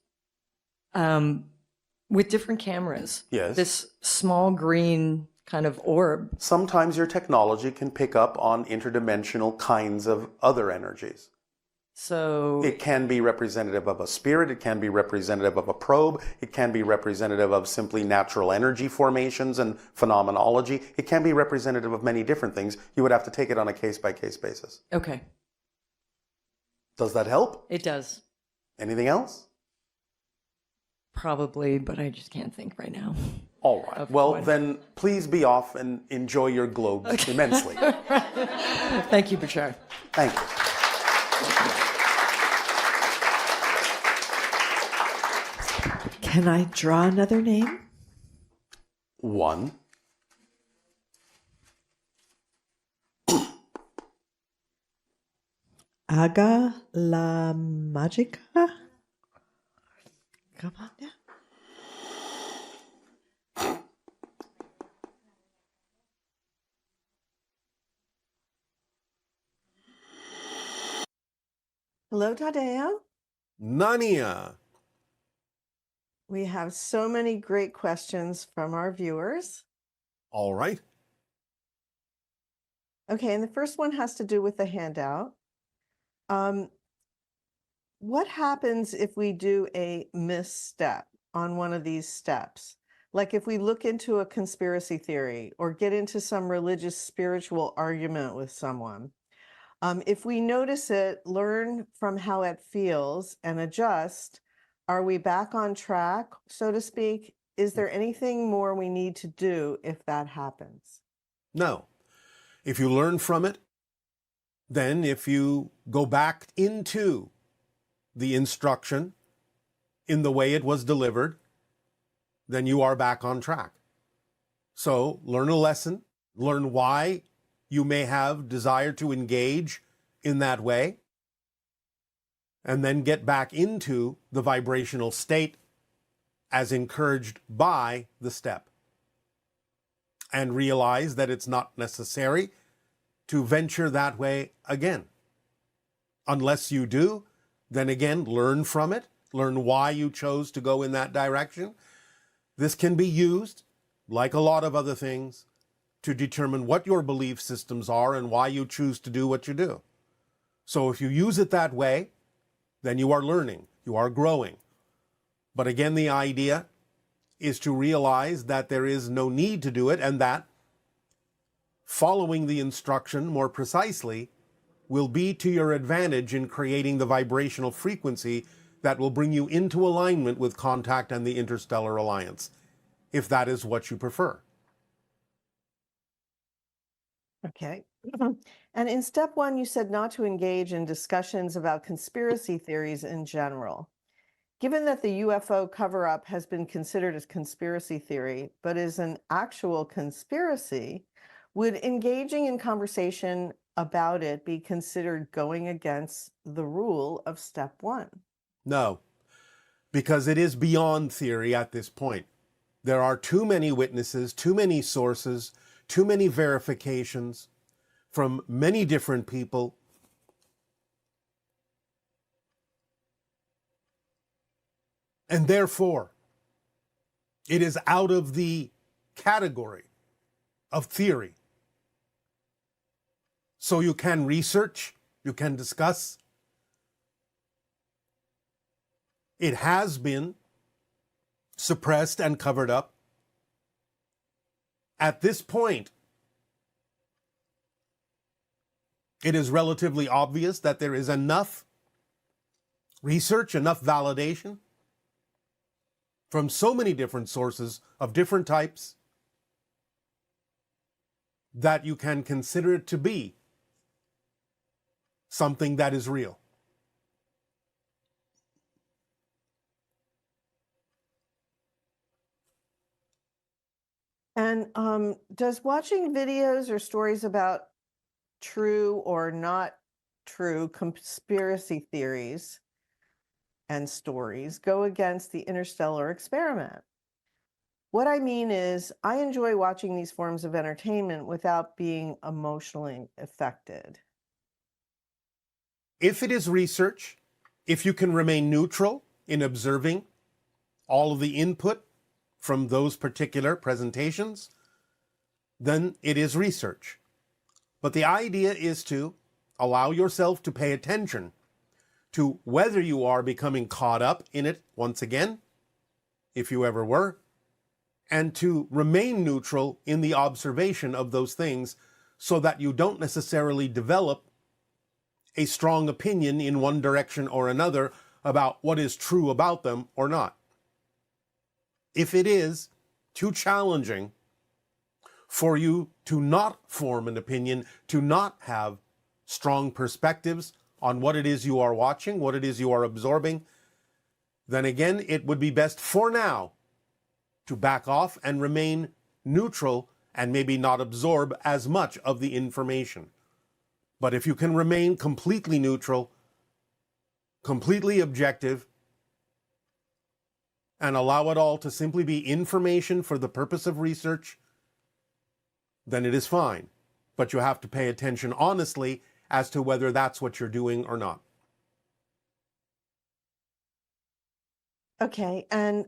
with different cameras, Yes. this small green kind of orb, Sometimes your technology can pick up on interdimensional kinds of other energies. so It can be representative of a spirit, it can be representative of a probe, it can be representative of simply natural energy formations and phenomenology. It can be representative of many different things. You would have to take it on a case-by-case basis. okay, Does that help? it does. Anything else? Probably, but I just can't think right now. All right. Of Well, what? then please be off and enjoy your globes immensely. Thank you, Bashar. Thank you. Can I draw another name? One. Aga la Magica? Come on now. Hello, Tadeo. Nania. We have so many great questions from our viewers. All right. Okay, and the first one has to do with the handout. What happens if we do a misstep on one of these steps? Like if we look into a conspiracy theory or get into some religious spiritual argument with someone. If we notice it, learn from how it feels and adjust, are we back on track, so to speak? Is there anything more we need to do if that happens? No. If you learn from it, then if you go back into the instruction in the way it was delivered, then you are back on track. So learn a lesson, learn why you may have desire to engage in that way, and then get back into the vibrational state as encouraged by the step. And realize that it's not necessary to venture that way again. Unless you do, then again, learn from it, learn why you chose to go in that direction. This can be used, like a lot of other things, to determine what your belief systems are and why you choose to do what you do. So if you use it that way, then you are learning, you are growing. But again, the idea is to realize that there is no need to do it, and that following the instruction more precisely will be to your advantage in creating the vibrational frequency that will bring you into alignment with contact and the Interstellar Alliance, if that is what you prefer. Okay. And in step one, you said not to engage in discussions about conspiracy theories in general. Given that the UFO cover-up has been considered as conspiracy theory, but is an actual conspiracy, would engaging in conversation about it be considered going against the rule of step one? No, because it is beyond theory at this point. There are too many witnesses, too many sources, too many verifications from many different people. And therefore, it is out of the category of theory. So you can research, you can discuss, It has been suppressed and covered up. At this point, it is relatively obvious that there is enough research, enough validation from so many different sources of different types that you can consider it to be something that is real. And does watching videos or stories about true or not true conspiracy theories and stories go against the interstellar experiment? What I mean is, I enjoy watching these forms of entertainment without being emotionally affected. If it is research, if you can remain neutral in observing all of the input from those particular presentations, then it is research. But the idea is to allow yourself to pay attention to whether you are becoming caught up in it once again, if you ever were, and to remain neutral in the observation of those things so that you don't necessarily develop a strong opinion in one direction or another about what is true about them or not. If it is too challenging for you to not form an opinion, to not have strong perspectives on what it is you are watching, what it is you are absorbing, then again, it would be best for now to back off and remain neutral and maybe not absorb as much of the information. But if you can remain completely neutral, completely objective, and allow it all to simply be information for the purpose of research, then it is fine. But you have to pay attention honestly as to whether that's what you're doing or not. Okay, and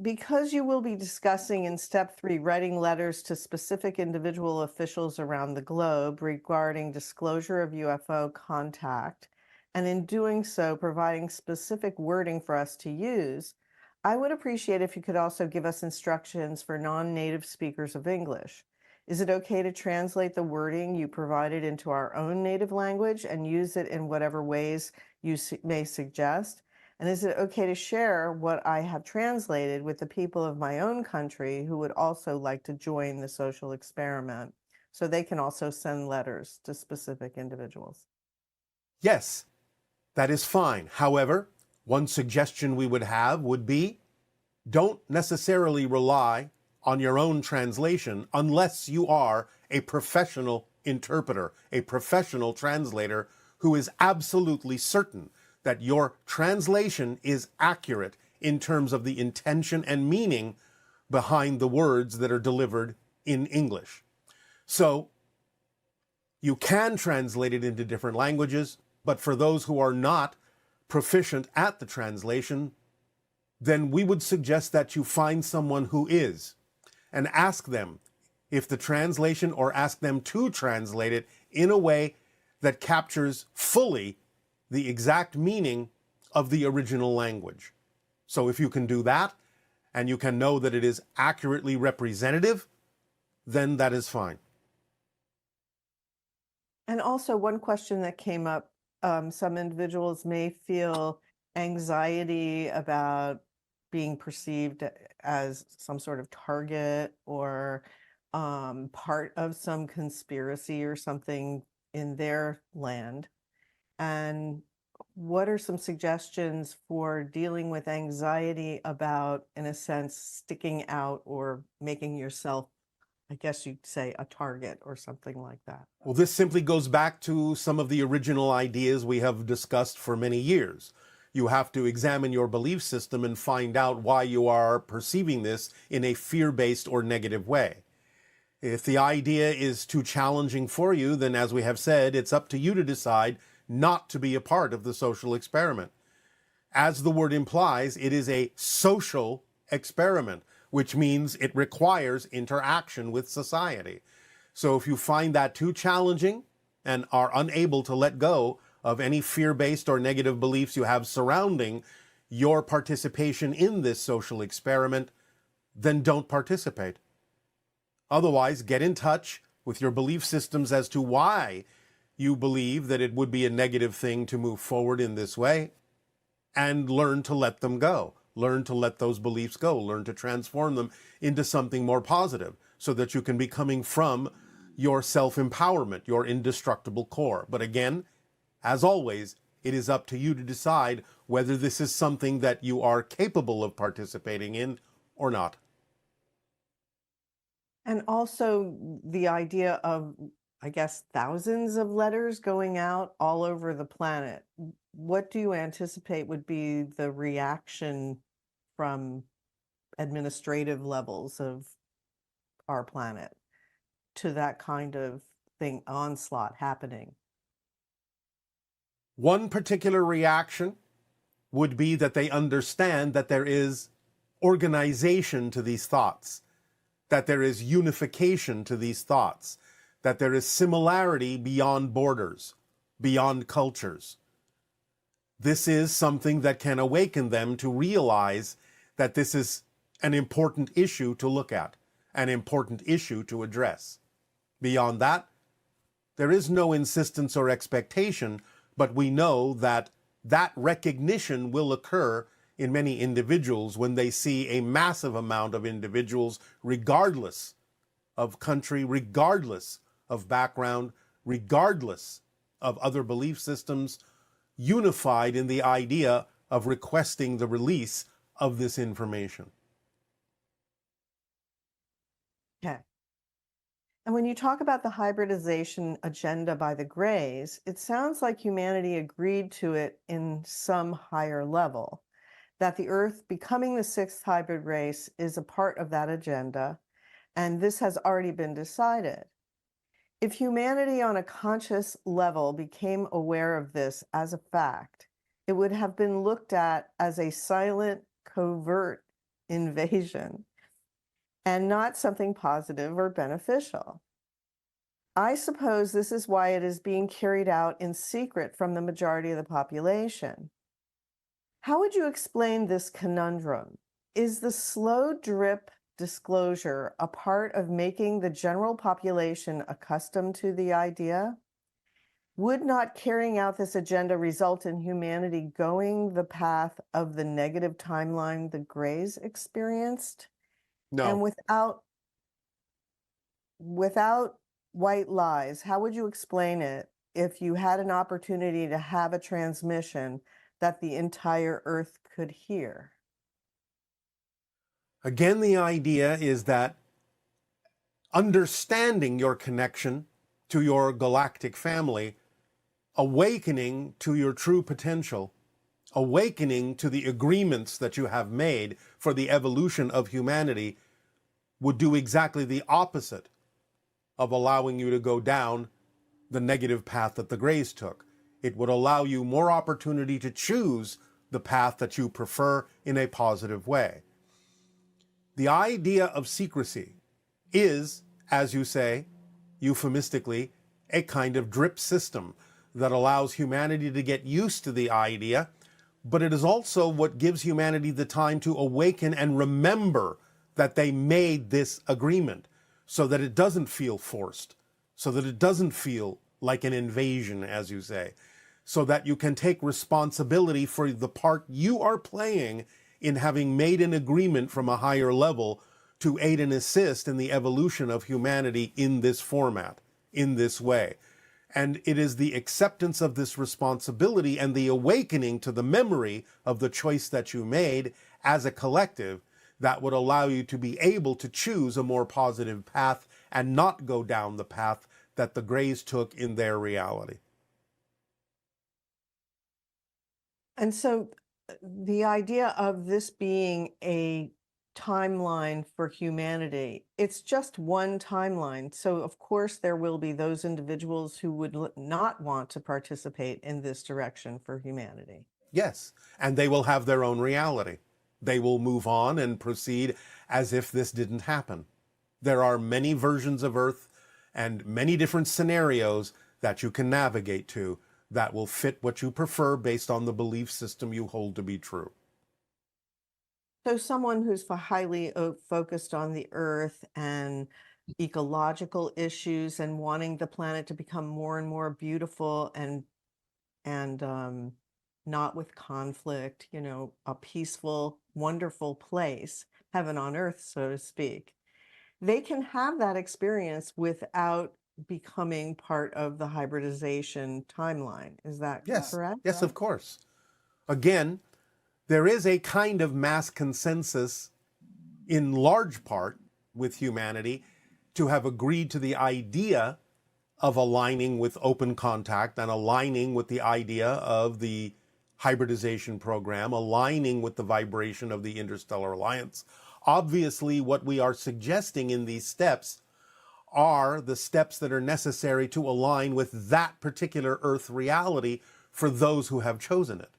because you will be discussing in step 3 writing letters to specific individual officials around the globe regarding disclosure of UFO contact, and in doing so providing specific wording for us to use, I would appreciate if you could also give us instructions for non-native speakers of English. Is it okay to translate the wording you provided into our own native language and use it in whatever ways you may suggest? And is it okay to share what I have translated with the people of my own country who would also like to join the social experiment so they can also send letters to specific individuals? Yes, that is fine. However, one suggestion we would have would be, don't necessarily rely on your own translation unless you are a professional interpreter, a professional translator who is absolutely certain that your translation is accurate in terms of the intention and meaning behind the words that are delivered in English. So you can translate it into different languages, but for those who are not proficient at the translation, then we would suggest that you find someone who is and ask them if the translation, or ask them to translate it in a way that captures fully the exact meaning of the original language. So if you can do that, and you can know that it is accurately representative, then that is fine. And also, one question that came up, some individuals may feel anxiety about being perceived as some sort of target or part of some conspiracy or something in their land. And what are some suggestions for dealing with anxiety about, in a sense, sticking out or making yourself, I guess you'd say, a target or something like that? Well, this simply goes back to some of the original ideas we have discussed for many years. You have to examine your belief system and find out why you are perceiving this in a fear-based or negative way. If the idea is too challenging for you, then as we have said, it's up to you to decide not to be a part of the social experiment. As the word implies, it is a social experiment, which means it requires interaction with society. So if you find that too challenging and are unable to let go of any fear-based or negative beliefs you have surrounding your participation in this social experiment, then don't participate. Otherwise, get in touch with your belief systems as to why you believe that it would be a negative thing to move forward in this way, and learn to let them go. Learn to let those beliefs go. Learn to transform them into something more positive so that you can be coming from your self-empowerment, your indestructible core. But again, as always, it is up to you to decide whether this is something that you are capable of participating in or not. And also the idea of, I guess, thousands of letters going out all over the planet. What do you anticipate would be the reaction from administrative levels of our planet to that kind of thing, onslaught happening? One particular reaction would be that they understand that there is organization to these thoughts, that there is unification to these thoughts, that there is similarity beyond borders, beyond cultures. This is something that can awaken them to realize that this is an important issue to look at, an important issue to address. Beyond that, there is no insistence or expectation, but we know that that recognition will occur in many individuals when they see a massive amount of individuals, regardless of country, regardless of background, regardless of other belief systems, unified in the idea of requesting the release of this information. Okay. And when you talk about the hybridization agenda by the Greys, it sounds like humanity agreed to it in some higher level, that the Earth becoming the sixth hybrid race is a part of that agenda, and this has already been decided. If humanity on a conscious level became aware of this as a fact, it would have been looked at as a silent, covert invasion and not something positive or beneficial. I suppose this is why it is being carried out in secret from the majority of the population. How would you explain this conundrum? Is the slow drip disclosure a part of making the general population accustomed to the idea? Would not carrying out this agenda result in humanity going the path of the negative timeline the Greys experienced? No. And without white lies, how would you explain it if you had an opportunity to have a transmission that the entire Earth could hear? Again, the idea is that understanding your connection to your galactic family, awakening to your true potential, awakening to the agreements that you have made for the evolution of humanity, would do exactly the opposite of allowing you to go down the negative path that the Greys took. It would allow you more opportunity to choose the path that you prefer in a positive way. The idea of secrecy is, as you say, euphemistically, a kind of drip system that allows humanity to get used to the idea, but it is also what gives humanity the time to awaken and remember that they made this agreement, so that it doesn't feel forced, so that it doesn't feel like an invasion, as you say, so that you can take responsibility for the part you are playing in having made an agreement from a higher level to aid and assist in the evolution of humanity in this format, in this way. And it is the acceptance of this responsibility and the awakening to the memory of the choice that you made as a collective that would allow you to be able to choose a more positive path and not go down the path that the Greys took in their reality. And so the idea of this being a timeline for humanity, it's just one timeline. So of course there will be those individuals who would not want to participate in this direction for humanity. Yes, and they will have their own reality. They will move on and proceed as if this didn't happen. There are many versions of Earth and many different scenarios that you can navigate to that will fit what you prefer based on the belief system you hold to be true. So someone who's highly focused on the earth and ecological issues and wanting the planet to become more and more beautiful and not with conflict, you know, a peaceful, wonderful place, heaven on earth, so to speak. They can have that experience without becoming part of the hybridization timeline. Is that Yes, correct? yes, of course. Again, there is a kind of mass consensus in large part with humanity to have agreed to the idea of aligning with open contact and aligning with the idea of the hybridization program, aligning with the vibration of the Interstellar Alliance. Obviously, what we are suggesting in these steps are the steps that are necessary to align with that particular Earth reality for those who have chosen it.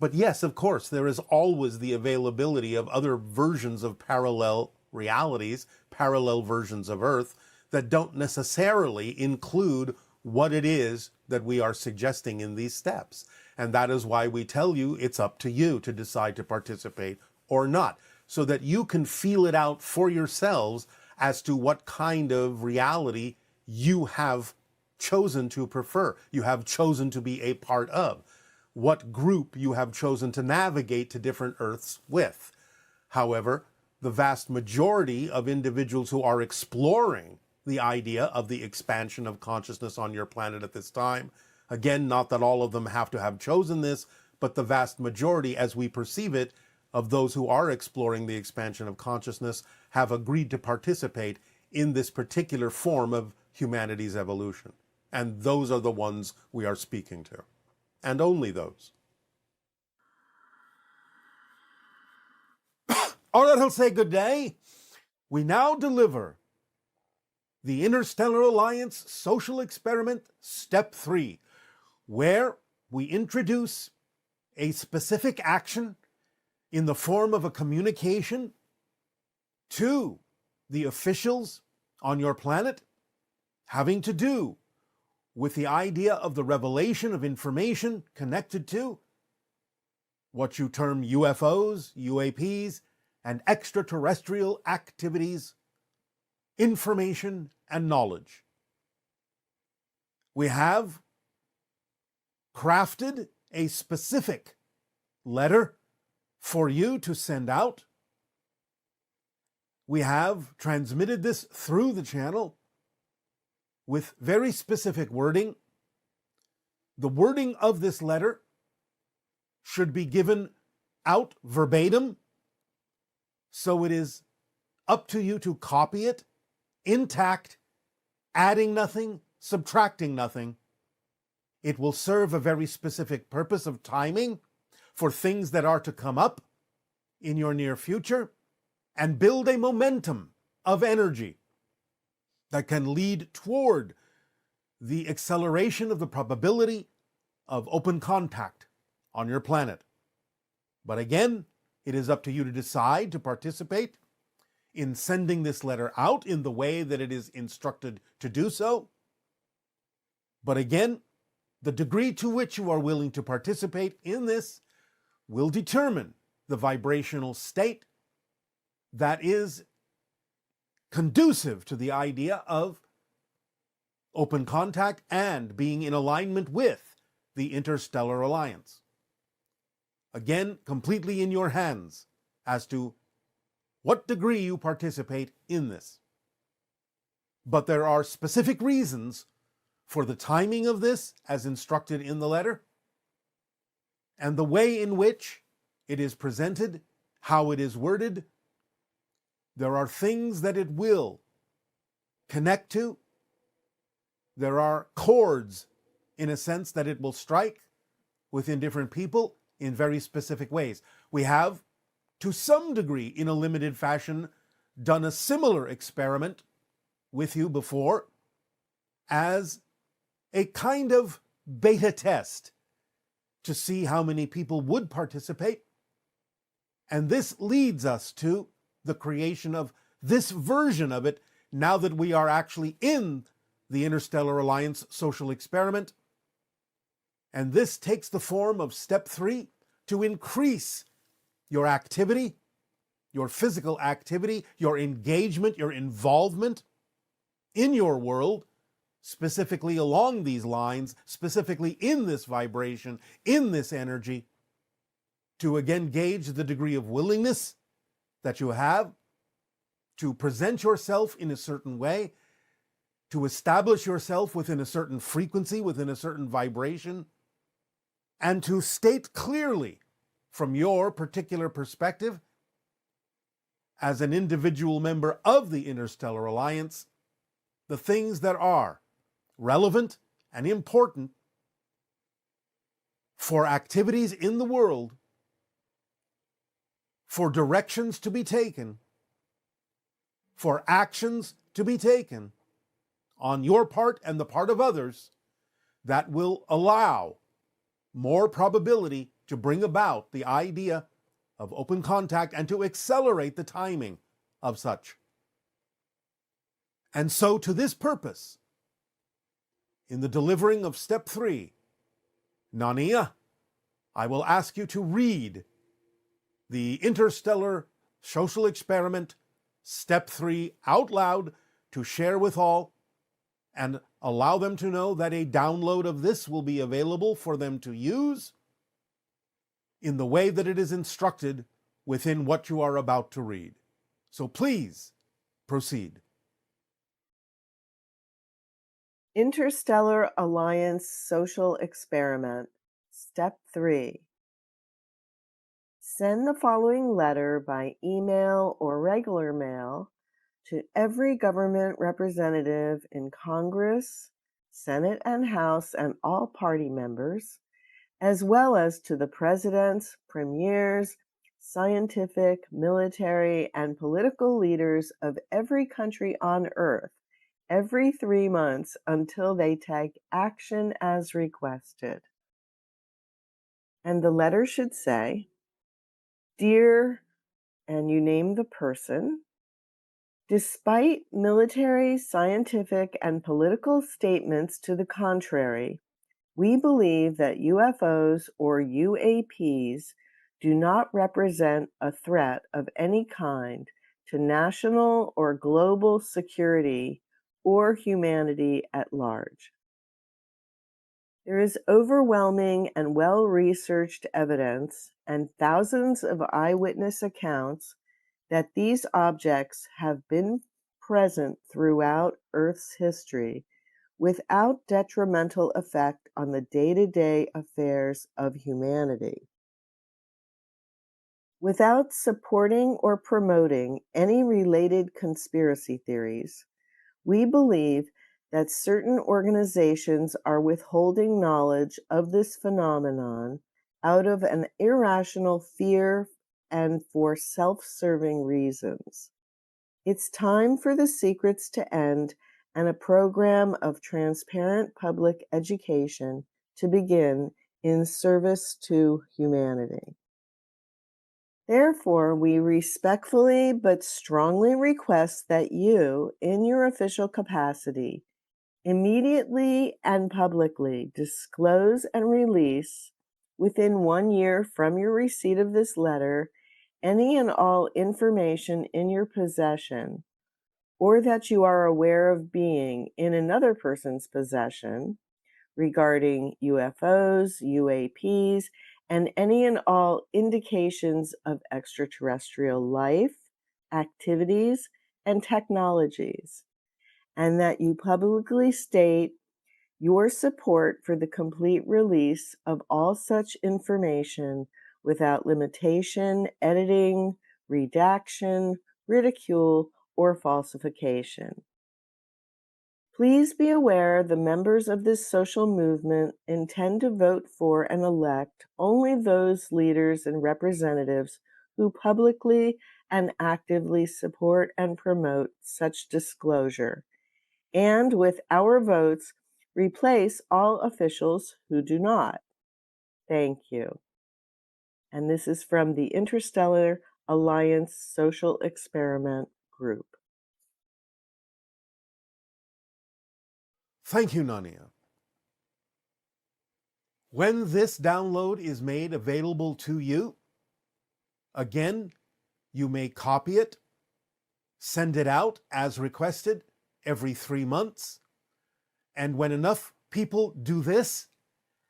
But yes, of course, there is always the availability of other versions of parallel realities, parallel versions of Earth, that don't necessarily include what it is that we are suggesting in these steps. And that is why we tell you it's up to you to decide to participate or not, so that you can feel it out for yourselves as to what kind of reality you have chosen to prefer, you have chosen to be a part of, what group you have chosen to navigate to different Earths with. However, the vast majority of individuals who are exploring the idea of the expansion of consciousness on your planet at this time, again, not that all of them have to have chosen this, but the vast majority, as we perceive it, of those who are exploring the expansion of consciousness have agreed to participate in this particular form of humanity's evolution. And those are the ones we are speaking to. And only those. All right, I'll say good day. We now deliver the Interstellar Alliance Social Experiment, Step 3, where we introduce a specific action in the form of a communication to the officials on your planet having to do with the idea of the revelation of information connected to what you term UFOs, UAPs, and extraterrestrial activities, information, and knowledge. We have crafted a specific letter for you to send out. We have transmitted this through the channel with very specific wording. The wording of this letter should be given out verbatim, so it is up to you to copy it intact, adding nothing, subtracting nothing. It will serve a very specific purpose of timing for things that are to come up in your near future and build a momentum of energy that can lead toward the acceleration of the probability of open contact on your planet. But again, it is up to you to decide to participate in sending this letter out in the way that it is instructed to do so. But again, the degree to which you are willing to participate in this will determine the vibrational state that is conducive to the idea of open contact and being in alignment with the Interstellar Alliance. Again, completely in your hands as to what degree you participate in this. But there are specific reasons for the timing of this as instructed in the letter, and the way in which it is presented, how it is worded. There are things that it will connect to. There are chords, in a sense, that it will strike within different people in very specific ways. We have, to some degree, in a limited fashion, done a similar experiment with you before as a kind of beta test to see how many people would participate. And this leads us to the creation of this version of it now that we are actually in the Interstellar Alliance Social Experiment. And this takes the form of step 3 to increase your activity your physical activity, your engagement, your involvement in your world, specifically along these lines, specifically in this vibration, in this energy, to again gauge the degree of willingness that you have to present yourself in a certain way, to establish yourself within a certain frequency, within a certain vibration, and to state clearly from your particular perspective as an individual member of the Interstellar Alliance, the things that are relevant and important for activities in the world, for directions to be taken, for actions to be taken on your part and the part of others that will allow more probability to bring about the idea of open contact and to accelerate the timing of such. And so, to this purpose, in the delivering of step 3, Nania, I will ask you to read the Interstellar Social Experiment step 3 out loud to share with all, and allow them to know that a download of this will be available for them to use in the way that it is instructed within what you are about to read. So please proceed. Interstellar Alliance Social Experiment, Step 3. Send the following letter by email or regular mail to every government representative in Congress, Senate and House, and all party members, as well as to the presidents, premiers, scientific, military, and political leaders of every country on Earth every 3 months until they take action as requested. And the letter should say, "Dear," and you name the person, "despite military, scientific, and political statements to the contrary, we believe that UFOs or UAPs do not represent a threat of any kind to national or global security or humanity at large. There is overwhelming and well-researched evidence and thousands of eyewitness accounts that these objects have been present throughout Earth's history without detrimental effect on the day-to-day affairs of humanity. Without supporting or promoting any related conspiracy theories, we believe that certain organizations are withholding knowledge of this phenomenon out of an irrational fear and for self-serving reasons. It's time for the secrets to end and a program of transparent public education to begin in service to humanity. Therefore, we respectfully but strongly request that you, in your official capacity, immediately and publicly disclose and release, within 1 year from your receipt of this letter, any and all information in your possession, or that you are aware of being in another person's possession, regarding UFOs, UAPs, and any and all indications of extraterrestrial life, activities, and technologies, and that you publicly state your support for the complete release of all such information without limitation, editing, redaction, ridicule, or falsification. Please be aware the members of this social movement intend to vote for and elect only those leaders and representatives who publicly and actively support and promote such disclosure, and with our votes, replace all officials who do not. Thank you. And this is from the Interstellar Alliance Social Experiment Group. Thank you, Nania. When this download is made available to you, again, You may copy it, send it out as requested every 3 months. And when enough people do this,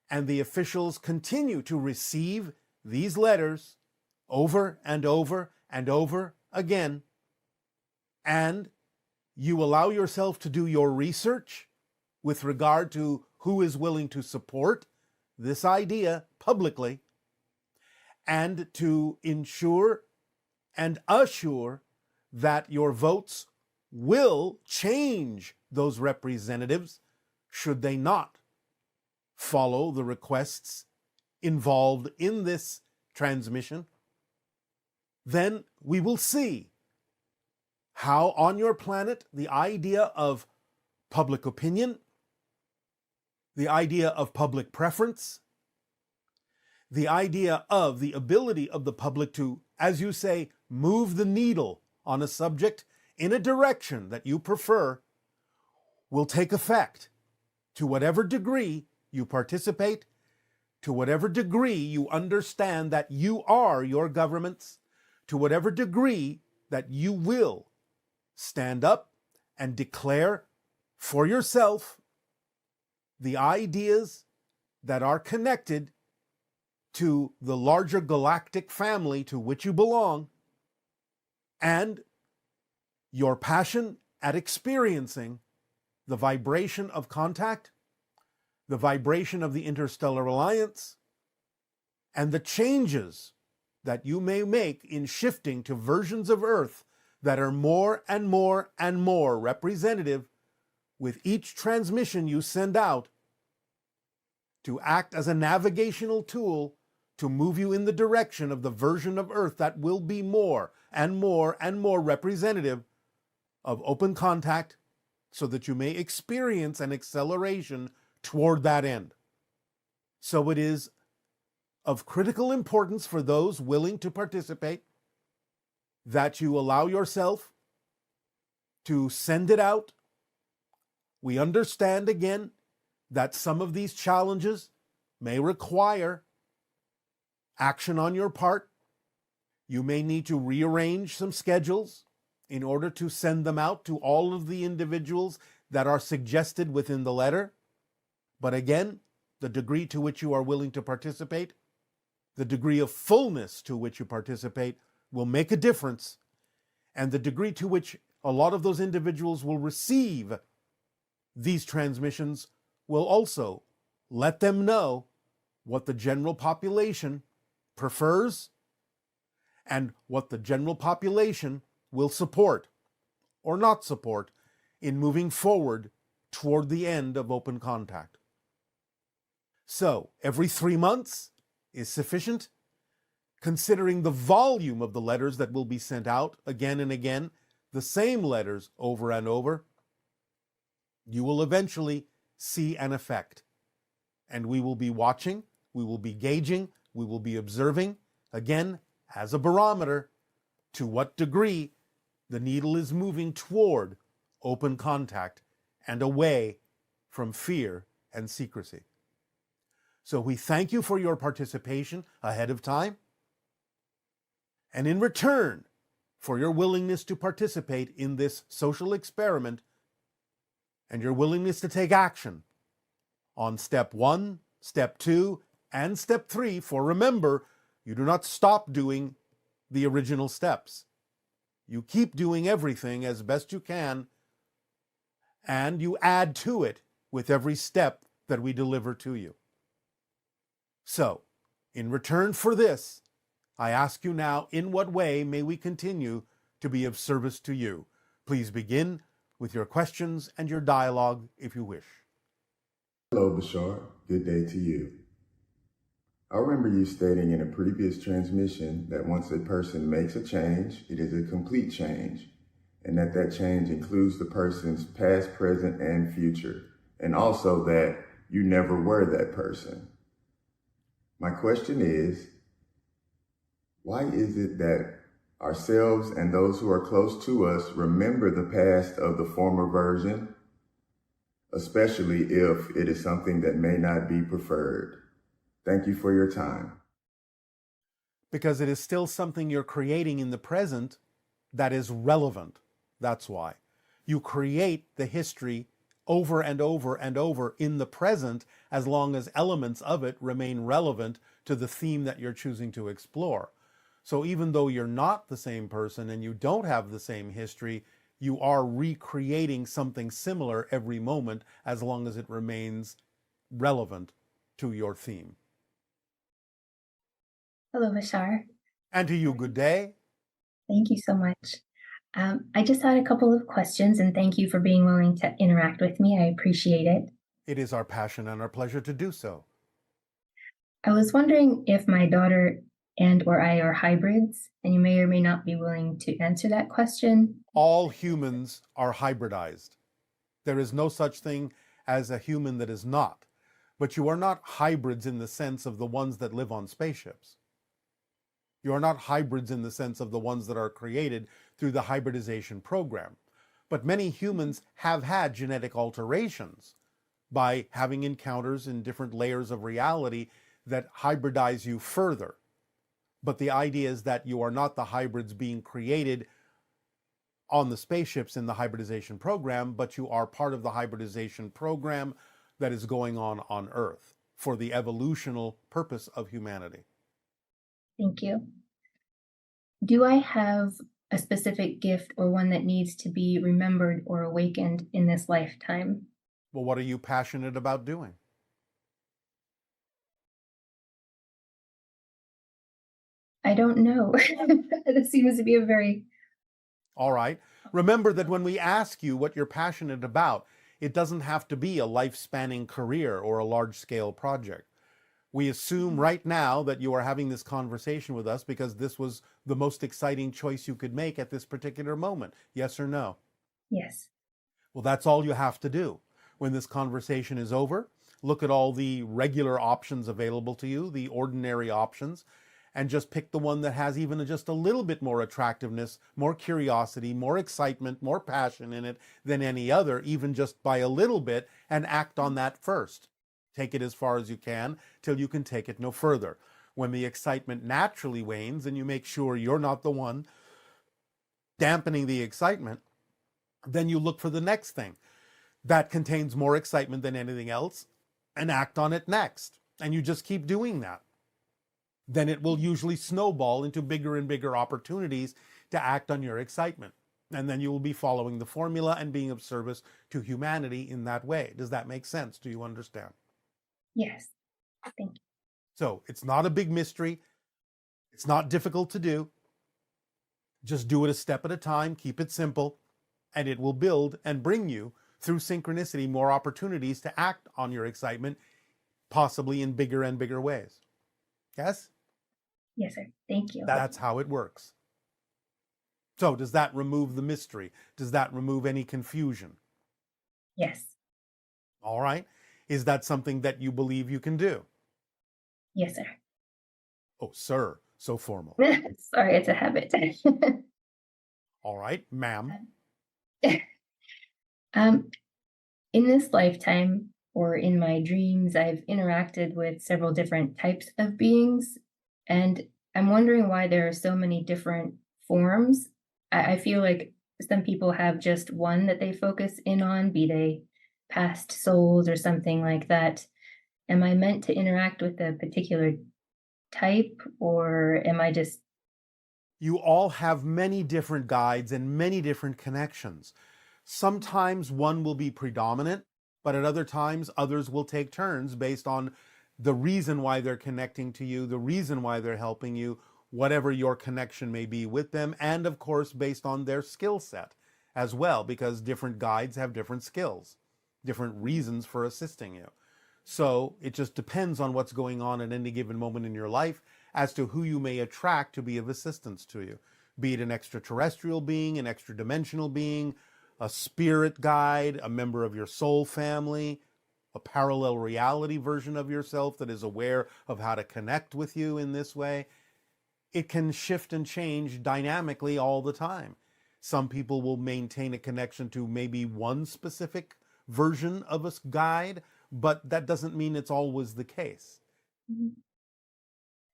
and the officials continue to receive these letters over and over and over again, and you allow yourself to do your research with regard to who is willing to support this idea publicly, and to ensure and assure that your votes will change those representatives should they not follow the requests involved in this transmission, then we will see how on your planet the idea of public opinion, the idea of public preference, the idea of the ability of the public to, as you say, move the needle on a subject in a direction that you prefer, will take effect to whatever degree you participate, to whatever degree you understand that you are your governments, to whatever degree that you will stand up and declare for yourself the ideas that are connected to the larger galactic family to which you belong, and your passion at experiencing the vibration of contact, the vibration of the Interstellar Alliance, and the changes that you may make in shifting to versions of Earth that are more and more and more representative with each transmission you send out, to act as a navigational tool to move you in the direction of the version of Earth that will be more and more and more representative of open contact, so that you may experience an acceleration toward that end. So it is of critical importance for those willing to participate that you allow yourself to send it out. We understand again that some of these challenges may require action on your part. You may need to rearrange some schedules in order to send them out to all of the individuals that are suggested within the letter. But again, the degree to which you are willing to participate, the degree of fullness to which you participate will make a difference, and the degree to which a lot of those individuals will receive these transmissions will also let them know what the general population prefers and what the general population will support or not support in moving forward toward the end of open contact. So, every 3 months is sufficient, considering the volume of the letters that will be sent out again and again, the same letters over and over. You will eventually see an effect. And we will be watching, we will be gauging, we will be observing, again, as a barometer, to what degree the needle is moving toward open contact and away from fear and secrecy. So we thank you for your participation ahead of time. And in return for your willingness to participate in this social experiment and your willingness to take action on step 1, step 2, and step 3, for remember, you do not stop doing the original steps. You keep doing everything as best you can, and you add to it with every step that we deliver to you. So, in return for this, I ask you now, in what way may we continue to be of service to you? Please begin with your questions and your dialogue if you wish. Hello, Bashar. Good day to you. I remember you stating in a previous transmission that once a person makes a change, it is a complete change, and that change includes the person's past, present, and future, and also that you never were that person. My question is, why is it that ourselves and those who are close to us remember the past of the former version, especially if it is something that may not be preferred? Thank you for your time. because it is still something you're creating in the present that is relevant. That's why. You create the history over and over and over in the present as long as elements of it remain relevant to the theme that you're choosing to explore. So even though you're not the same person and you don't have the same history, you are recreating something similar every moment as long as it remains relevant to your theme. Hello, Bashar. And to you, good day. Thank you so much. I just had a couple of questions, and thank you for being willing to interact with me. I appreciate it. It is our passion and our pleasure to do so. I was wondering if my daughter and or I are hybrids, and you may or may not be willing to answer that question. All humans are hybridized. There is no such thing as a human that is not. But you are not hybrids in the sense of the ones that live on spaceships. You are not hybrids in the sense of the ones that are created through the hybridization program. But many humans have had genetic alterations by having encounters in different layers of reality that hybridize you further. But the idea is that you are not the hybrids being created on the spaceships in the hybridization program, but you are part of the hybridization program that is going on Earth for the evolutional purpose of humanity. Thank you. Do I have a specific gift or one that needs to be remembered or awakened in this lifetime? Well, what are you passionate about doing? I don't know. This seems to be a very... All right. Remember that when we ask you what you're passionate about, it doesn't have to be a life-spanning career or a large-scale project. We assume right now that you are having this conversation with us because this was the most exciting choice you could make at this particular moment. Yes or no? Yes. Well, that's all you have to do. When this conversation is over, look at all the regular options available to you, the ordinary options, and just pick the one that has even just a little bit more attractiveness, more curiosity, more excitement, more passion in it than any other, even just by a little bit, and act on that first. Take it as far as you can till you can take it no further. When the excitement naturally wanes and you make sure you're not the one dampening the excitement, then you look for the next thing that contains more excitement than anything else and act on it next. And you just keep doing that. Then it will usually snowball into bigger and bigger opportunities to act on your excitement. And then you will be following the formula and being of service to humanity in that way. Does that make sense? Do you understand? Yes. Thank you. So it's not a big mystery. It's not difficult to do. Just do it a step at a time. Keep it simple. And it will build and bring you, through synchronicity, more opportunities to act on your excitement, possibly in bigger and bigger ways. Yes? Yes, sir. Thank you. That's how it works. So does that remove the mystery? Does that remove any confusion? Yes. All right. Is that something that you believe you can do? Yes, sir. Oh, sir. So formal. Sorry, it's a habit. All right, ma'am. In this lifetime or in my dreams, I've interacted with several different types of beings, and I'm wondering why there are so many different forms. I feel like some people have just one that they focus in on, be they past souls or something like that. Am I meant to interact with a particular type, or am I just... You all have many different guides and many different connections. Sometimes one will be predominant, but at other times others will take turns based on the reason why they're connecting to you, the reason why they're helping you, whatever your connection may be with them, and of course based on their skill set as well, because different guides have different skills, different reasons for assisting you. So it just depends on what's going on at any given moment in your life as to who you may attract to be of assistance to you, be it an extraterrestrial being, an extra-dimensional being, a spirit guide, a member of your soul family, a parallel reality version of yourself that is aware of how to connect with you in this way. It can shift and change dynamically all the time. Some people will maintain a connection to maybe one specific version of a guide, but that doesn't mean it's always the case.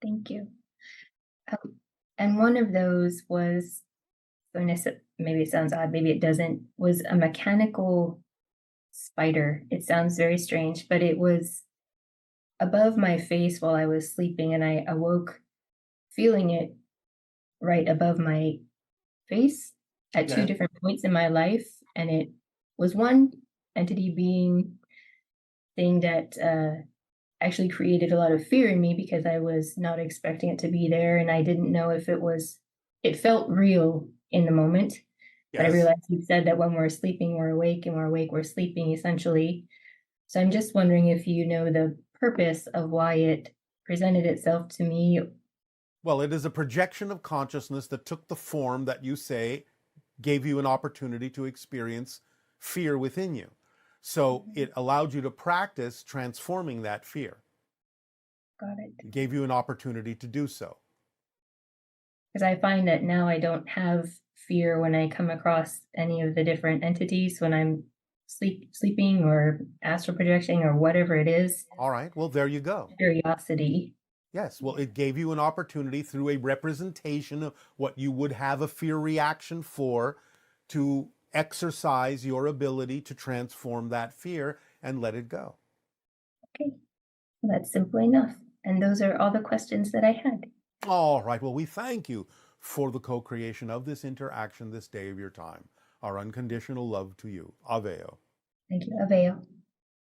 Thank you. And one of those was, maybe it sounds odd, maybe it doesn't, was a mechanical spider. It sounds very strange, but it was above my face while I was sleeping, and I awoke feeling it right above my face at two Okay. different points in my life. And it was one entity being thing that actually created a lot of fear in me because I was not expecting it to be there, and I didn't know if it felt real in the moment. But I Yes. realized you said that when we're sleeping, we're awake, and we're awake, we're sleeping, essentially. So I'm just wondering if you know the purpose of why it presented itself to me. Well, it is a projection of consciousness that took the form that you say gave you an opportunity to experience fear within you. So it allowed you to practice transforming that fear. Got it. It gave you an opportunity to do so. Because I find that now I don't have fear when I come across any of the different entities when I'm sleeping or astral projecting or whatever it is. All right, well, there you go. Curiosity. Yes, well, it gave you an opportunity through a representation of what you would have a fear reaction for to exercise your ability to transform that fear and let it go. Okay, well, that's simple enough. And those are all the questions that I had. All right, well, we thank you for the co-creation of this interaction this day of your time. Our unconditional love to you. Aveo. Thank you, Aveo.